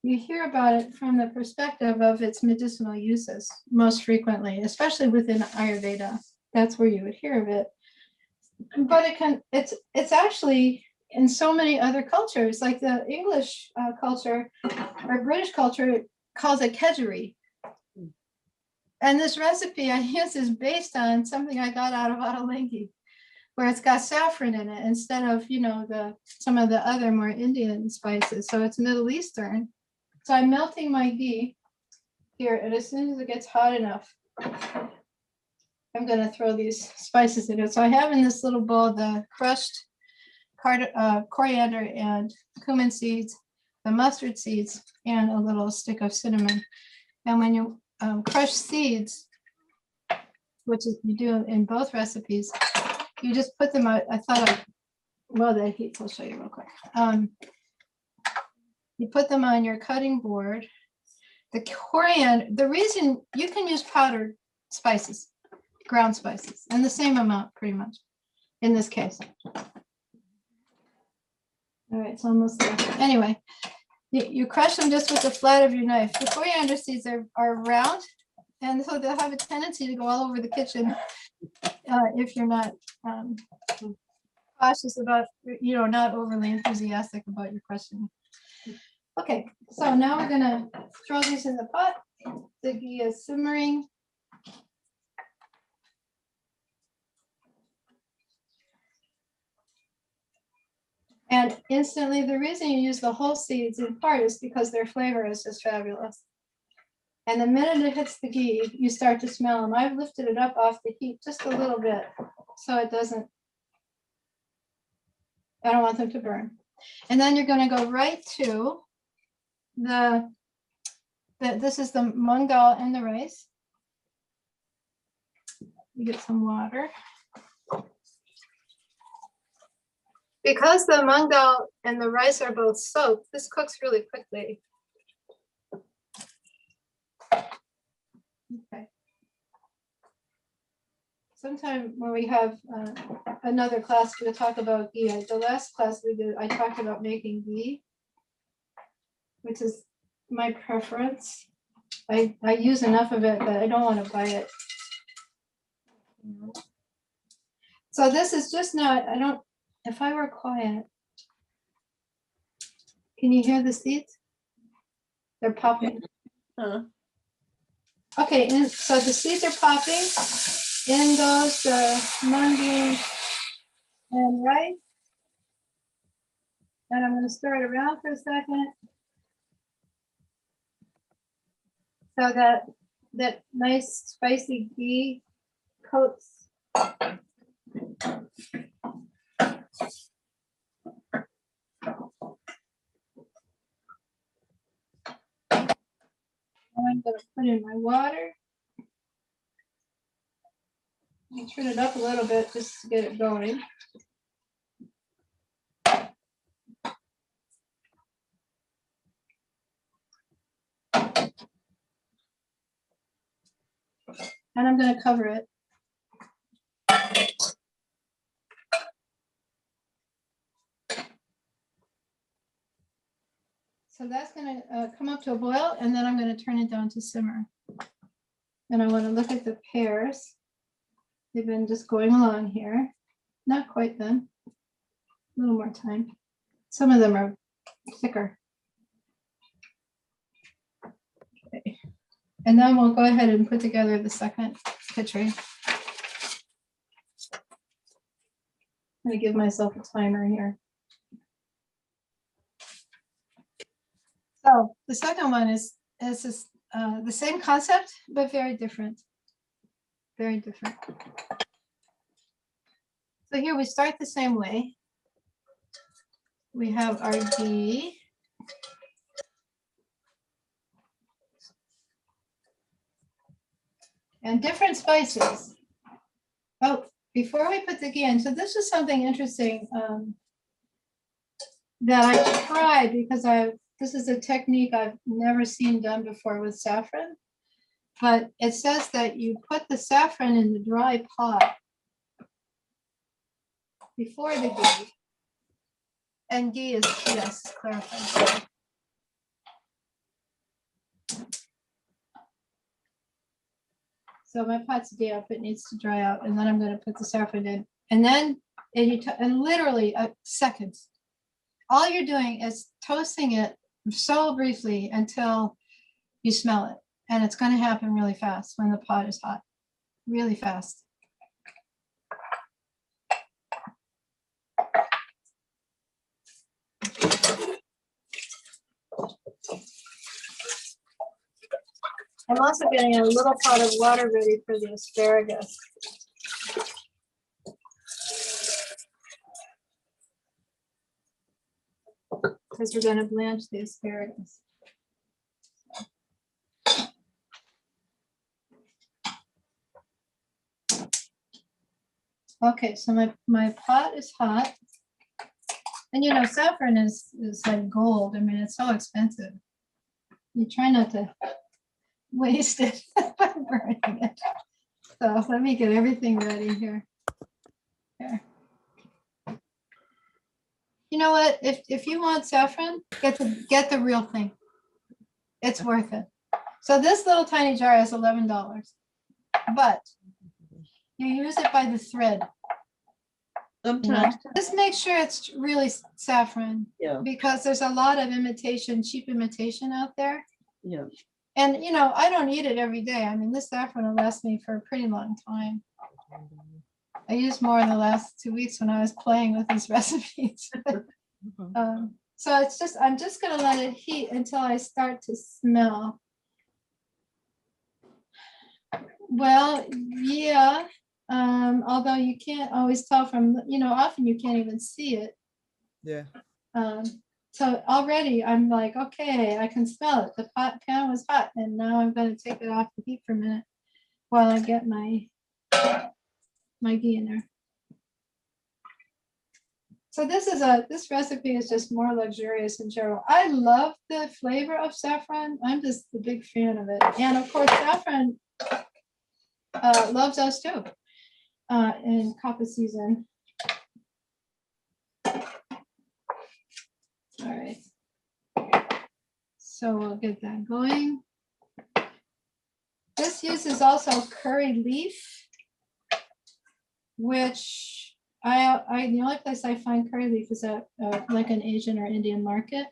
you hear about it from the perspective of its medicinal uses most frequently, especially within Ayurveda. That's where you would hear of it. But it's actually in so many other cultures, like the English culture or British culture calls it kitchari. And this recipe I use is based on something I got out of Ottolenghi, where it's got saffron in it instead of, some of the other more Indian spices. So it's Middle Eastern. So I'm melting my ghee here, and as soon as it gets hot enough, I'm going to throw these spices in it. So I have in this little bowl the crushed coriander and cumin seeds, the mustard seeds, and a little stick of cinnamon. And when you crush seeds, which is you do in both recipes, you just put them out. The heat, I'll show you real quick. You put them on your cutting board. The coriander, the reason you can use powdered spices, ground spices, and the same amount pretty much in this case. All right, it's almost there. Anyway, you crush them just with the flat of your knife. The coriander seeds are round, and so they'll have a tendency to go all over the kitchen if you're not cautious about, not overly enthusiastic about your crushing. Okay, so now we're gonna throw these in the pot. The ghee is simmering. And instantly, the reason you use the whole seeds in part is because their flavor is just fabulous. And the minute it hits the ghee, you start to smell them. I've lifted it up off the heat just a little bit so it doesn't. I don't want them to burn. And then you're going to go right to this is the mung dal and the rice. You get some water. Because the mung dal and the rice are both soaked, this cooks really quickly. Okay. Sometime when we have another class, we'll talk about ghee. The last class we did, I talked about making ghee, which is my preference. I use enough of it that I don't want to buy it. So this is just not, I don't, if I were quiet, can you hear the seeds? They're popping. Okay, and so the seeds are popping. In goes the mung beans and rice. And I'm going to stir it around for a second. So that nice spicy ghee coats. I'm going to put in my water. I'll turn it up a little bit just to get it going. And I'm going to cover it. So that's going to come up to a boil, and then I'm going to turn it down to simmer. And I want to look at the pears. They've been just going along here. Not quite then. A little more time. Some of them are thicker. Okay. And then we'll go ahead and put together the second kitchari. I'm going to give myself a timer here. So the second one is this, the same concept, but very different. Very different. So here we start the same way. We have our ghee. And different spices. Oh, before we put the ghee in, so this is something interesting that I tried because this is a technique I've never seen done before with saffron. But it says that you put the saffron in the dry pot before the ghee. And ghee is, yes, clarified. So my pot's damp, it needs to dry out, and then I'm going to put the saffron in. And then, and literally seconds. All you're doing is toasting it so briefly until you smell it. And it's going to happen really fast when the pot is hot, really fast. I'm also getting a little pot of water ready for the asparagus. Because we're going to blanch the asparagus. Okay, so my pot is hot. And you know, saffron is like gold. I mean, it's so expensive. You try not to waste it by burning it. So let me get everything ready here. Here. You know what? If you want saffron, get the real thing. It's worth it. So this little tiny jar is $11, but you use it by the thread. Sometimes, Just make sure it's really saffron, yeah, because there's a lot of imitation, cheap imitation out there. yeah. And you know, I don't eat it every day. I mean, this saffron will last me for a pretty long time. I used more in the last 2 weeks when I was playing with these recipes. So it's just, I'm just gonna let it heat until I start to smell. Well, yeah, although you can't always tell from, you know, often you can't even see it. Yeah. So already I'm like, okay, I can smell it. The pan was hot, and now I'm going to take it off the heat for a minute while I get my ghee in there. So this recipe is just more luxurious in general. I love the flavor of saffron. I'm just a big fan of it. And of course, saffron loves us too in Kapha season. All right. So we'll get that going. This uses also curry leaf, which the only place I find curry leaf is at like an Asian or Indian market.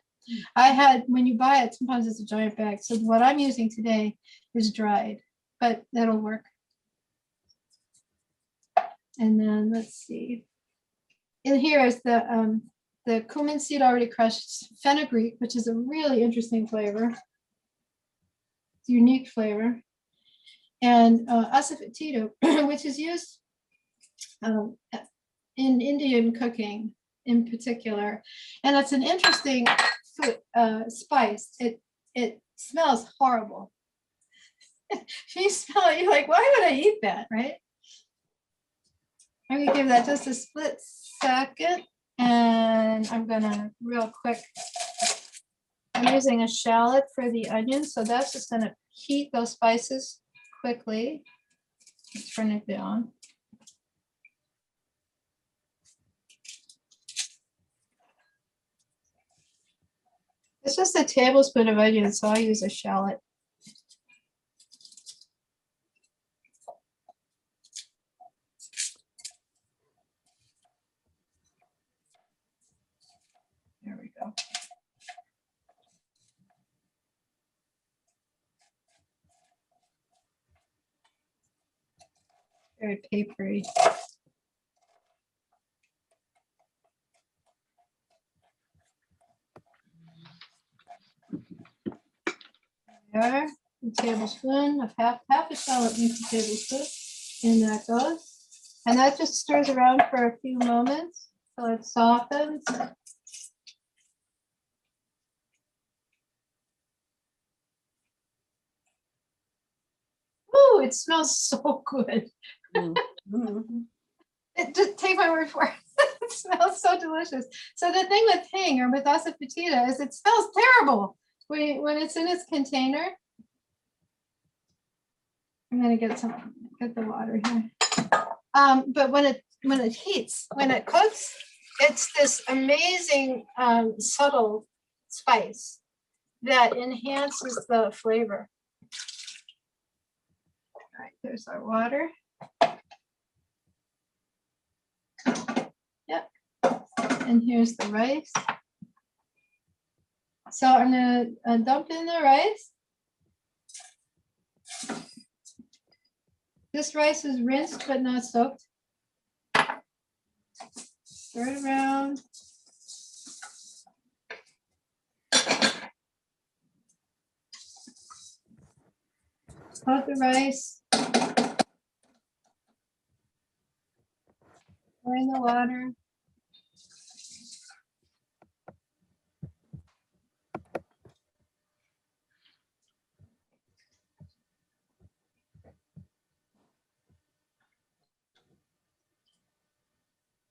When you buy it, sometimes it's a giant bag. So what I'm using today is dried, but that'll work. And then let's see. In here is the cumin seed already crushed, fenugreek, which is a really interesting flavor. It's a unique flavor. And asafoetida, which is used in Indian cooking in particular. And it's an interesting spice. It smells horrible. If you smell it, you're like, why would I eat that, right? I'm gonna give that just a split second, and I'm gonna real quick. I'm using a shallot for the onions, so that's just gonna heat those spices quickly. Let's turn it down. It's just a tablespoon of onions, so I use a shallot. There we go. Very papery. There, a tablespoon of half a shallot makes a tablespoon, and that goes. And that just stirs around for a few moments till it softens. Ooh, it smells so good. Just take my word for it. It smells so delicious. So the thing with hing or with asafoetida is it smells terrible when it's in its container. I'm gonna get the water here. But when it heats, when it cooks, it's this amazing subtle spice that enhances the flavor. All right, there's our water. Yep. And here's the rice. So I'm gonna dump in the rice. This rice is rinsed but not soaked. Stir it around. Put the rice. Pour in the water.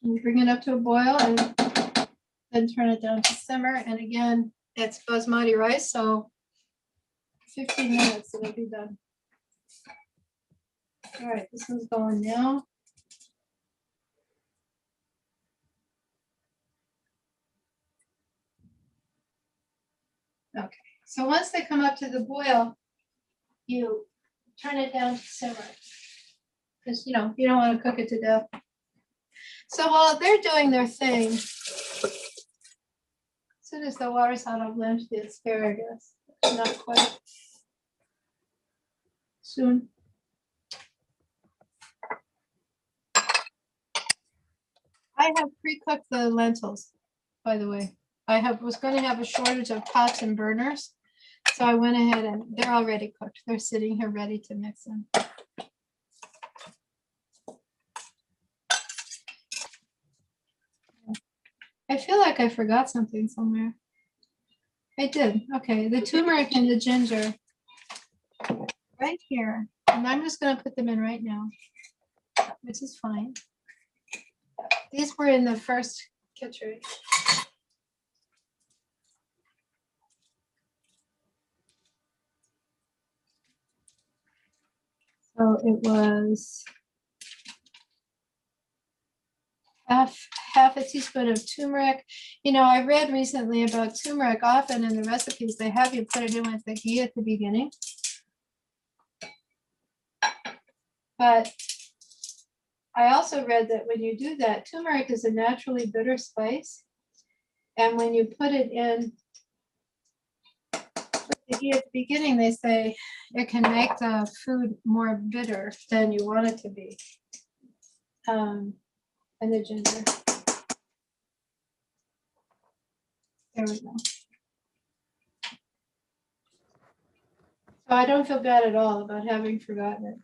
And bring it up to a boil and then turn it down to simmer. And again, it's basmati rice, so 15 minutes it'll be done. All right, this one's going now. Okay, so once they come up to the boil, you turn it down to simmer because you don't want to cook it to death. So while they're doing their thing, as soon as the water's hot, I'll blanch the asparagus. Not quite soon. I have pre-cooked the lentils, by the way. I was going to have a shortage of pots and burners, so I went ahead and they're already cooked. They're sitting here ready to mix in. I feel like I forgot something somewhere. I did. Okay, the turmeric and the ginger. Right here. And I'm just going to put them in right now, which is fine. These were in the first kitchari. So it was half a teaspoon of turmeric. You know, I read recently about turmeric. Often in the recipes, they have you put it in with the ghee at the beginning. But I also read that when you do that, turmeric is a naturally bitter spice. And when you put it in with the ghee at the beginning, they say it can make the food more bitter than you want it to be. And the ginger. There we go. So I don't feel bad at all about having forgotten it.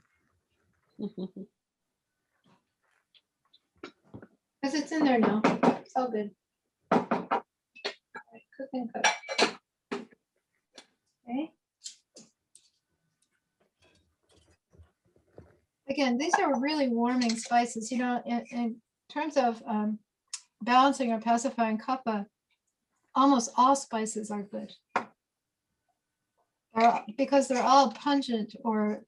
Because it's in there now. It's all good. All right, cook and cook. Okay. Again, these are really warming spices. You know, in terms of balancing or pacifying kapha, almost all spices are good. Because they're all pungent or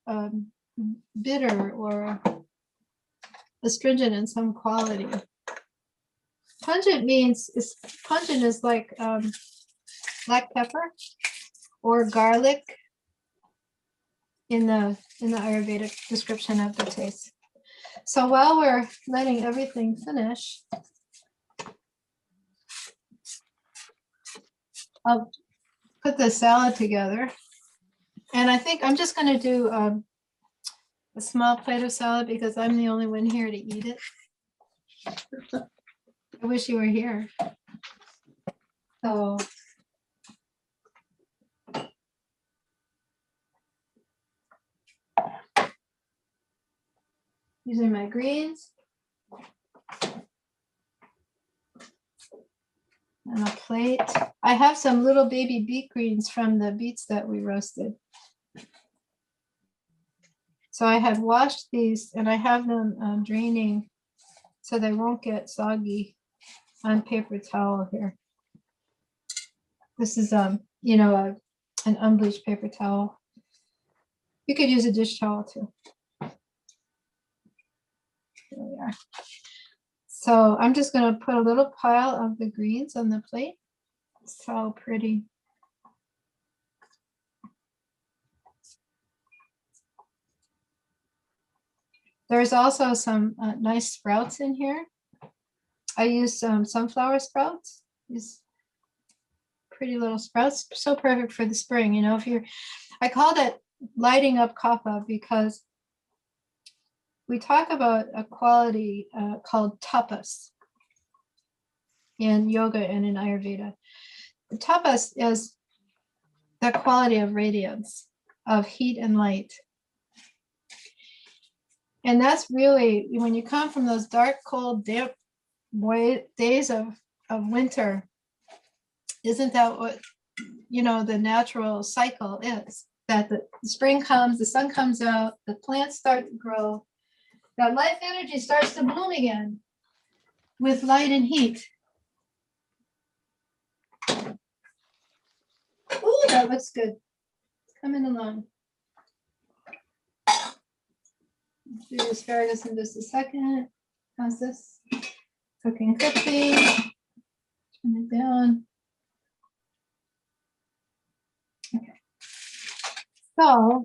bitter or astringent in some quality. Pungent means pungent is like black pepper or garlic in the Ayurvedic description of the taste. So while we're letting everything finish, I'll put the salad together. And I think I'm just going to do a small plate of salad because I'm the only one here to eat it. I wish you were here. So these are my greens. And a plate. I have some little baby beet greens from the beets that we roasted. So I had washed these and I have them draining so they won't get soggy on paper towel here. This is, you know, an unbleached paper towel. You could use a dish towel too. There we are. So I'm just going to put a little pile of the greens on the plate. So pretty. There's also some nice sprouts in here. I used some sunflower sprouts. These pretty little sprouts, so perfect for the spring. You know, if you're, I called it lighting up kapha because we talk about a quality called tapas in yoga and in Ayurveda. Tapas is the quality of radiance, of heat and light. And that's really, when you come from those dark, cold, damp days of winter, isn't that what, you know, the natural cycle is? That the spring comes, the sun comes out, the plants start to grow, that life energy starts to bloom again with light and heat. Ooh, that looks good. It's coming along. Do the asparagus in just a second. How's this? Cooking quickly. Turn it down. Okay. So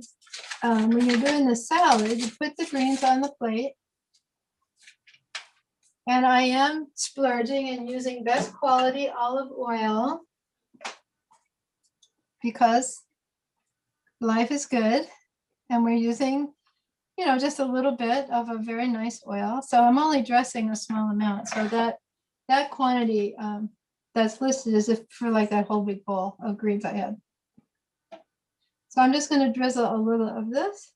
when you're doing the salad, you put the greens on the plate. And I am splurging and using best quality olive oil because life is good. And we're using, you know, just a little bit of a very nice oil. So I'm only dressing a small amount. So that quantity that's listed is if for like that whole big bowl of greens I had. So I'm just going to drizzle a little of this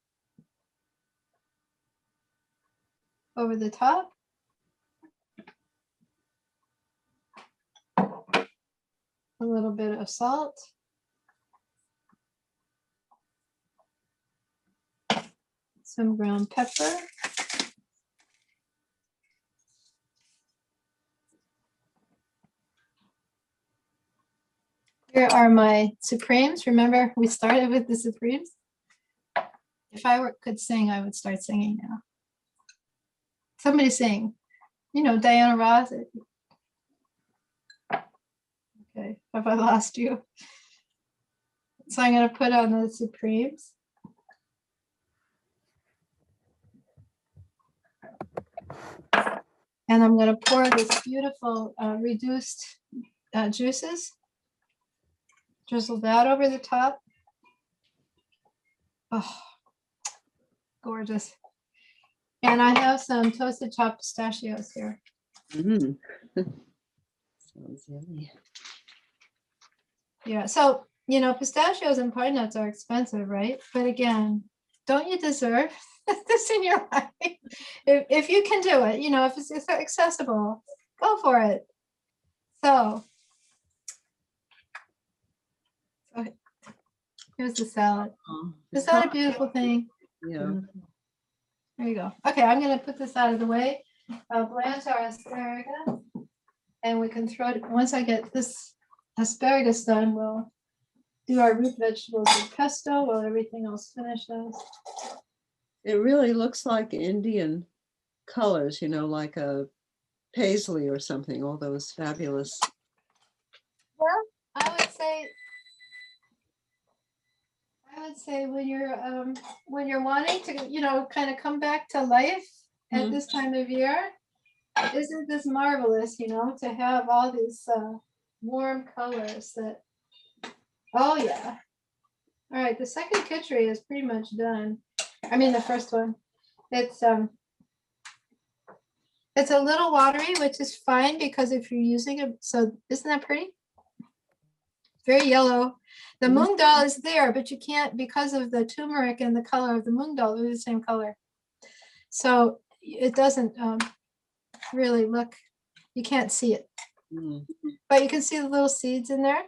over the top. a little bit of salt. Some ground pepper. Here are my Supremes. Remember, we started with the Supremes. If I could sing, I would start singing now. Somebody sing. You know, Diana Ross. Okay, have I lost you? So I'm going to put on the Supremes. And I'm going to pour this beautiful reduced juices. Drizzle that over the top. Oh, gorgeous. And I have some toasted chopped pistachios here. Mm. Sounds yummy. Yeah, so, you know, pistachios and pine nuts are expensive, right? But again, don't you deserve this in your life? If you can do it, you know, if it's accessible, go for it. So here's the salad. Oh, Is that a beautiful thing? yeah. There you go. Okay, I'm going to put this out of the way. I'll blanch our asparagus, and we can throw it. Once I get this asparagus done, we'll do our root vegetables with pesto while everything else finishes. It really looks like Indian colors, you know, like a paisley or something, all those fabulous. Well, I would say when you're wanting to, you know, kind of come back to life at this time of year, isn't this marvelous, you know, to have all these warm colors that, oh yeah. All right, the second kitchari is pretty much done. I mean, the first one, it's a little watery, which is fine because if you're using it, so isn't that pretty? Very yellow. The moong dal is there, but you can't, because of the turmeric and the color of the moong dal, they're the same color. So it doesn't really look, you can't see it, but you can see the little seeds in there.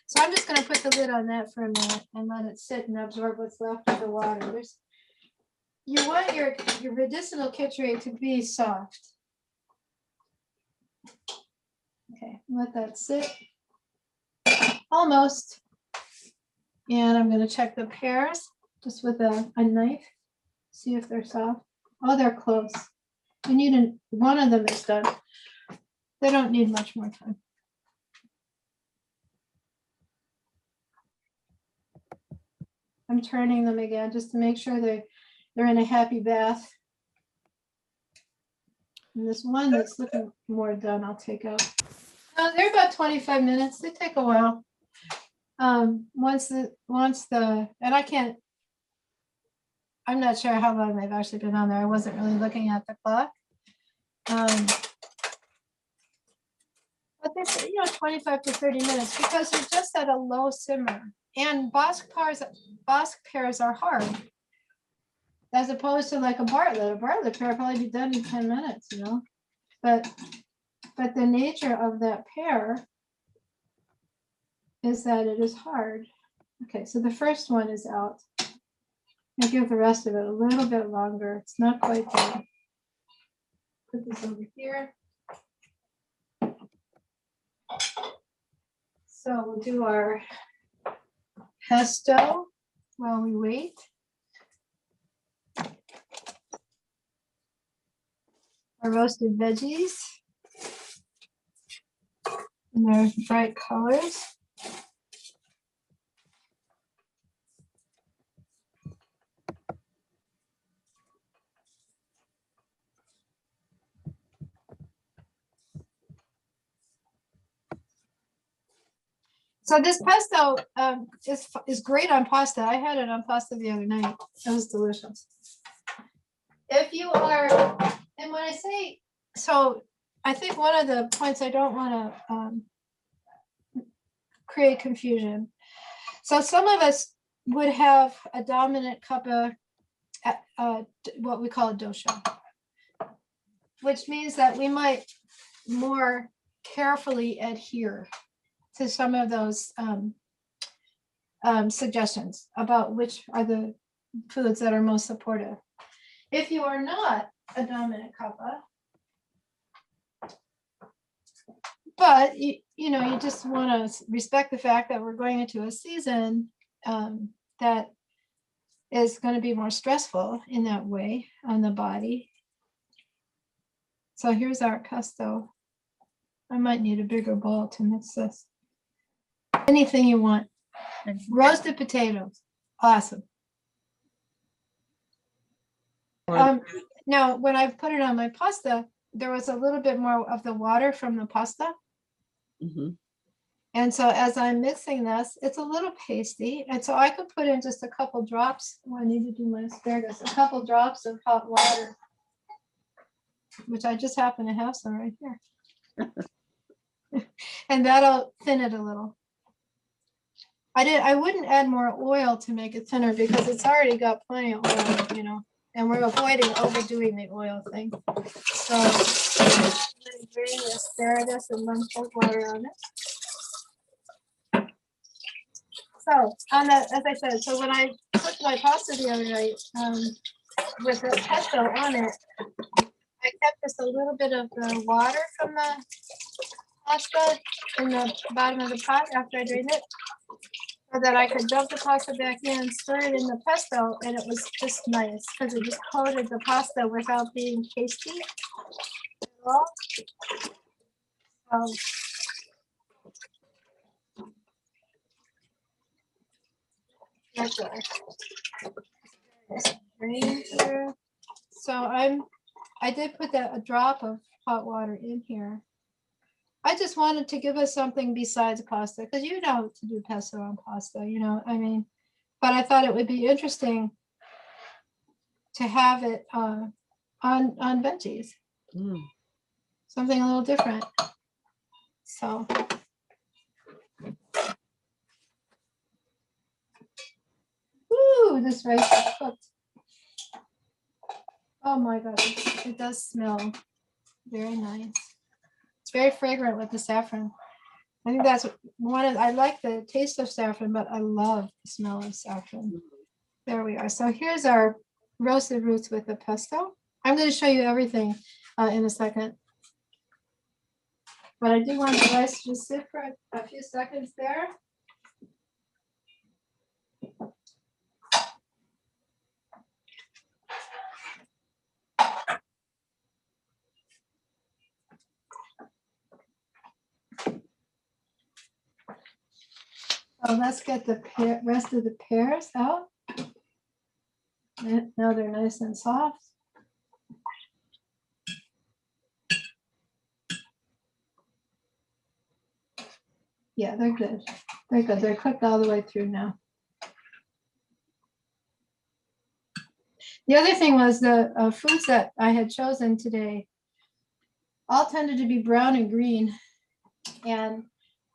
So I'm just going to put the lid on that for a minute and let it sit and absorb what's left of the water. You want your medicinal kitchari to be soft. Okay, let that sit. Almost. And I'm going to check the pears just with a knife, see if they're soft. Oh, they're close. You need one of them is done. They don't need much more time. I'm turning them again just to make sure they're in a happy bath. And this one that's looking more done, I'll take out. They're about 25 minutes. They take a while. Once the and I'm not sure how long they've actually been on there. I wasn't really looking at the clock. But they say, 25 to 30 minutes because they're just at a low simmer. And Basque pears are hard, as opposed to like a Bartlett. A Bartlett pear will probably be done in 10 minutes, But the nature of that pear is that it is hard. Okay, so the first one is out. I'll give the rest of it a little bit longer. It's not quite done. Put this over here. So we'll do our pesto while we wait. Our roasted veggies in their bright colors. So this pesto is great on pasta. I had it on pasta the other night. It was delicious. If you are, and when I say, so I think one of the points I don't want to create confusion. So some of us would have a dominant kapha, what we call a dosha, which means that we might more carefully adhere to some of those suggestions about which are the foods that are most supportive. If you are not a dominant kapha, but you know, you just want to respect the fact that we're going into a season that is going to be more stressful in that way on the body. So here's our pesto. I might need a bigger bowl to mix this. Anything you want. Roasted potatoes, awesome. Now, when I put it on my pasta, there was a little bit more of the water from the pasta. Mhm. And so as I'm mixing this, it's a little pasty. And so I could put in just a couple drops. Oh, I need to do my asparagus. A couple drops of hot water, which I just happen to have some right here. And that'll thin it a little. I wouldn't add more oil to make it thinner because it's already got plenty of oil, you know, and we're avoiding overdoing the oil thing. So I'm going to drain the asparagus and then cold water on it. So on the, as I said, so when I cooked my pasta the other night with the pesto on it, I kept just a little bit of the water from the pasta in the bottom of the pot after I drained it, so that I could dump the pasta back in, stir it in the pesto, and it was just nice because it just coated the pasta without being tasty at all. That's it. So I did put a drop of hot water in here. I just wanted to give us something besides pasta, because you know to do pesto on pasta, you know, I mean, but I thought it would be interesting to have it on veggies, something a little different. So. Woo, this rice is cooked. Oh my God, it does smell very nice. It's very fragrant with the saffron. I think that's one of, I like the taste of saffron, but I love the smell of saffron. There we are. So here's our roasted roots with the pesto. I'm going to show you everything in a second. But I do want the rice to just sit for a few seconds there. So let's get the rest of the pears out. And now they're nice and soft. Yeah, they're good. They're good. They're cooked all the way through now. The other thing was the foods that I had chosen today all tended to be brown and green. And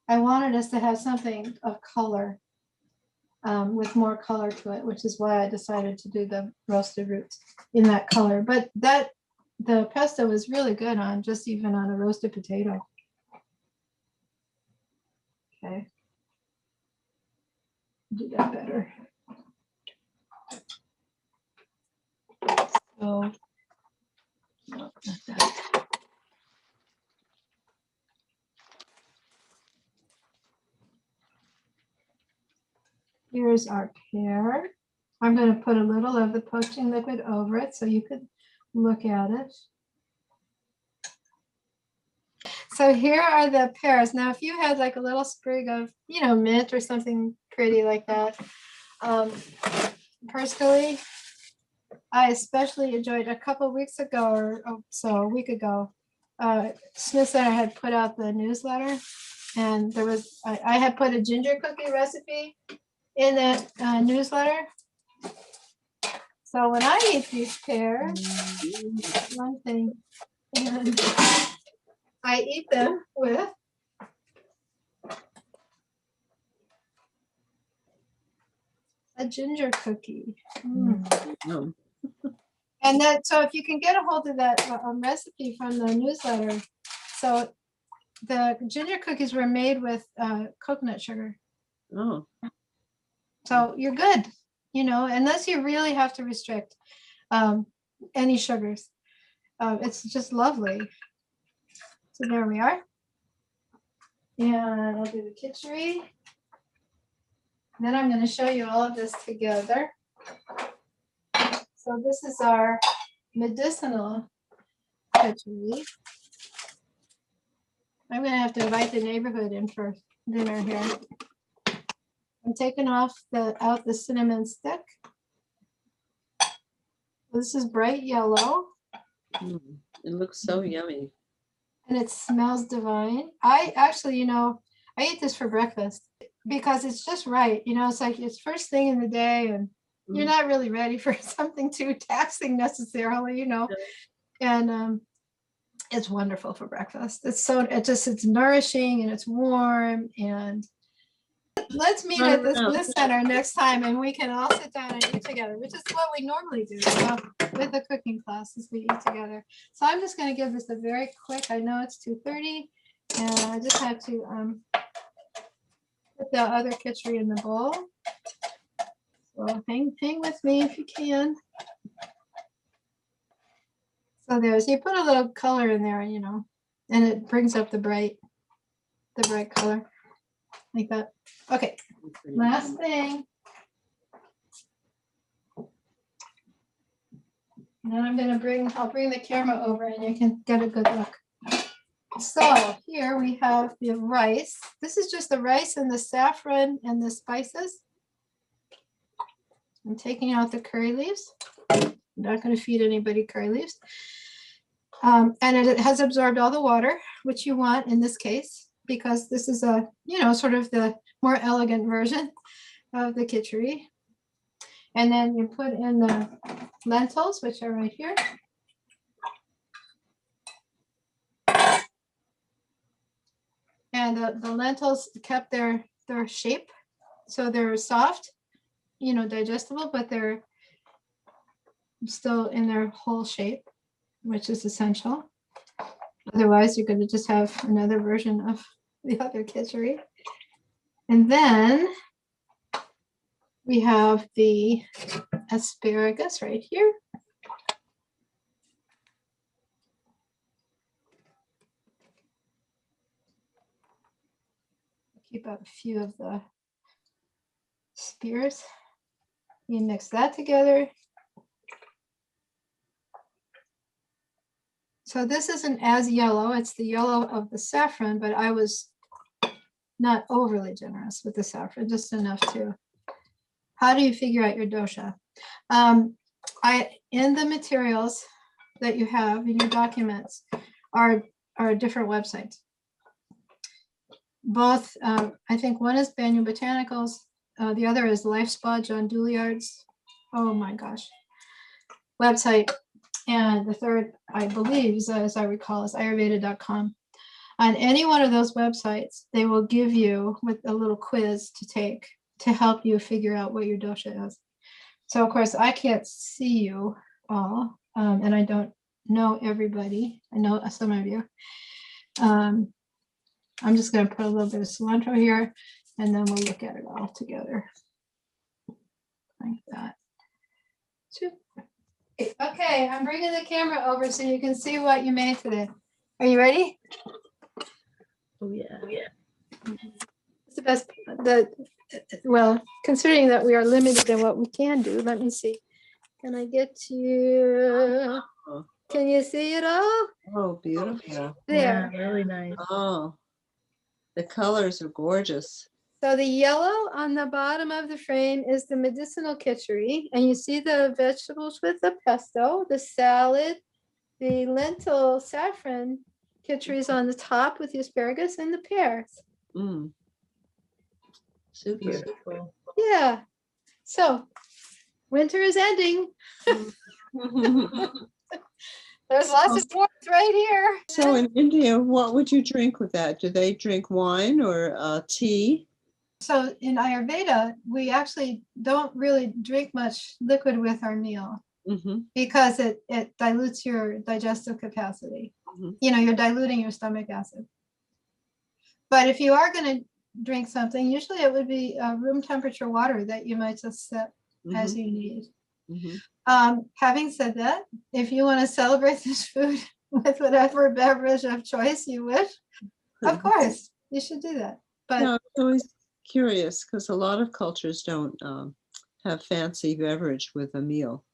I wanted us to have something of color with more color to it, which is why I decided to do the roasted roots in that color. But the pesto was really good on just even on a roasted potato. Okay. Do that better. So, no, not that. Here's our pear. I'm going to put a little of the poaching liquid over it so you could look at it. So here are the pears. Now, if you had like a little sprig of, you know, mint or something pretty like that, personally, I especially enjoyed a couple of weeks ago or so, a week ago, Smith Center had put out the newsletter, and there was, I had put a ginger cookie recipe in that newsletter. So when I eat these pears, one thing, and I eat them with a ginger cookie. And that, so if you can get a hold of that recipe from the newsletter, so the ginger cookies were made with coconut sugar. Oh, So you're good, unless you really have to restrict any sugars. It's just lovely. So there we are. And I'll do the kitchari. Then I'm going to show you all of this together. So this is our medicinal kitchari. I'm going to have to invite the neighborhood in for dinner here. I'm taking out the cinnamon stick. This is bright yellow. it looks so yummy. And it smells divine. I actually, I eat this for breakfast because it's just right. It's like it's first thing in the day and you're not really ready for something too taxing necessarily, And it's wonderful for breakfast. It's nourishing and it's warm. And let's meet at this bliss center next time and we can all sit down and eat together, which is what we normally do with the cooking classes. We eat together. So I'm just going to give this a very quick, I know it's 2:30 and I just have to put the other kitchari in the bowl. So hang with me if you can. So you put a little color in there, and it brings up the bright color like that. Okay, last thing. And then I'll bring the camera over and you can get a good look. So here we have the rice. This is just the rice and the saffron and the spices. I'm taking out the curry leaves. I'm not going to feed anybody curry leaves. And it has absorbed all the water, which you want in this case, because this is sort of the more elegant version of the kitchari. And then you put in the lentils, which are right here. And the lentils kept their shape. So they're soft, digestible, but they're still in their whole shape, which is essential. Otherwise, you're going to just have another version of the other kitchari. And then we have the asparagus right here. Keep out a few of the spears. You mix that together. So this isn't as yellow, it's the yellow of the saffron, but I was not overly generous with the saffron, just enough to. How do you figure out your dosha? In the materials that you have in your documents are different websites. Both, I think one is Banyan Botanicals, the other is Life Spa, John Douliard's, oh my gosh, website. And the third, I believe, as I recall, is Ayurveda.com. On any one of those websites, they will give you with a little quiz to take to help you figure out what your dosha is. So, of course, I can't see you all, and I don't know everybody. I know some of you. I'm just going to put a little bit of cilantro here, and then we'll look at it all together like that. Okay, I'm bringing the camera over so you can see what you made today. Are you ready? Oh yeah. It's the best. Well, considering that we are limited in what we can do, let me see. Can I get to? Can you see it all? Oh, beautiful. There. Yeah, really nice. Oh, the colors are gorgeous. So the yellow on the bottom of the frame is the medicinal kitchari, and you see the vegetables with the pesto, the salad, the lentil saffron kitcharis on the top with the asparagus and the pears. Super. Beautiful. Yeah. So winter is ending. There's lots of warmth right here. So in India, what would you drink with that? Do they drink wine or tea? So in Ayurveda, we actually don't really drink much liquid with our meal because it dilutes your digestive capacity. You're diluting your stomach acid. But if you are going to drink something, usually it would be room temperature water that you might just sip as you need. Having said that, if you want to celebrate this food with whatever beverage of choice you wish, of course, you should do that. But No, I'm always curious because a lot of cultures don't have fancy beverage with a meal.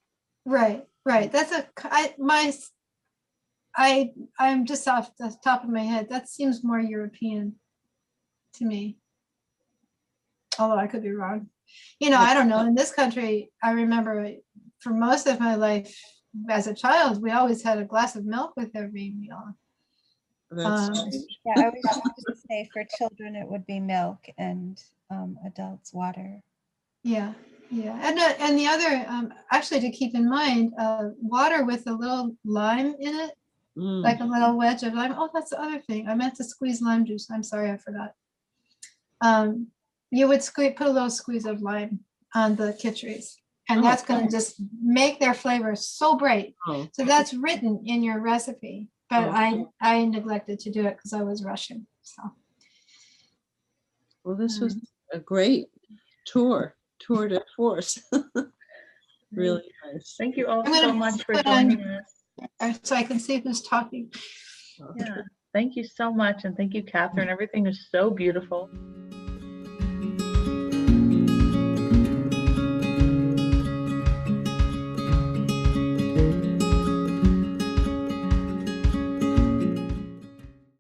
right. That's I'm just off the top of my head. That seems more European to me. Although I could be wrong. I don't know. In this country, I remember for most of my life as a child, we always had a glass of milk with every meal. That's strange. Yeah, I was just going to say for children it would be milk and adults water. Yeah. And the other, actually, to keep in mind, water with a little lime in it, like a little wedge of lime. Oh, that's the other thing. I meant to squeeze lime juice. I'm sorry, I forgot. You would put a little squeeze of lime on the kitcharis, and that's going to just make their flavor so bright. So that's written in your recipe, but I neglected to do it because I was rushing. So. Well, this was a great tour de force. Really nice. Thank you all I'm so gonna much for put on- joining us. So I can see who's talking. Yeah, thank you so much, and thank you, Cathryn. Everything is so beautiful.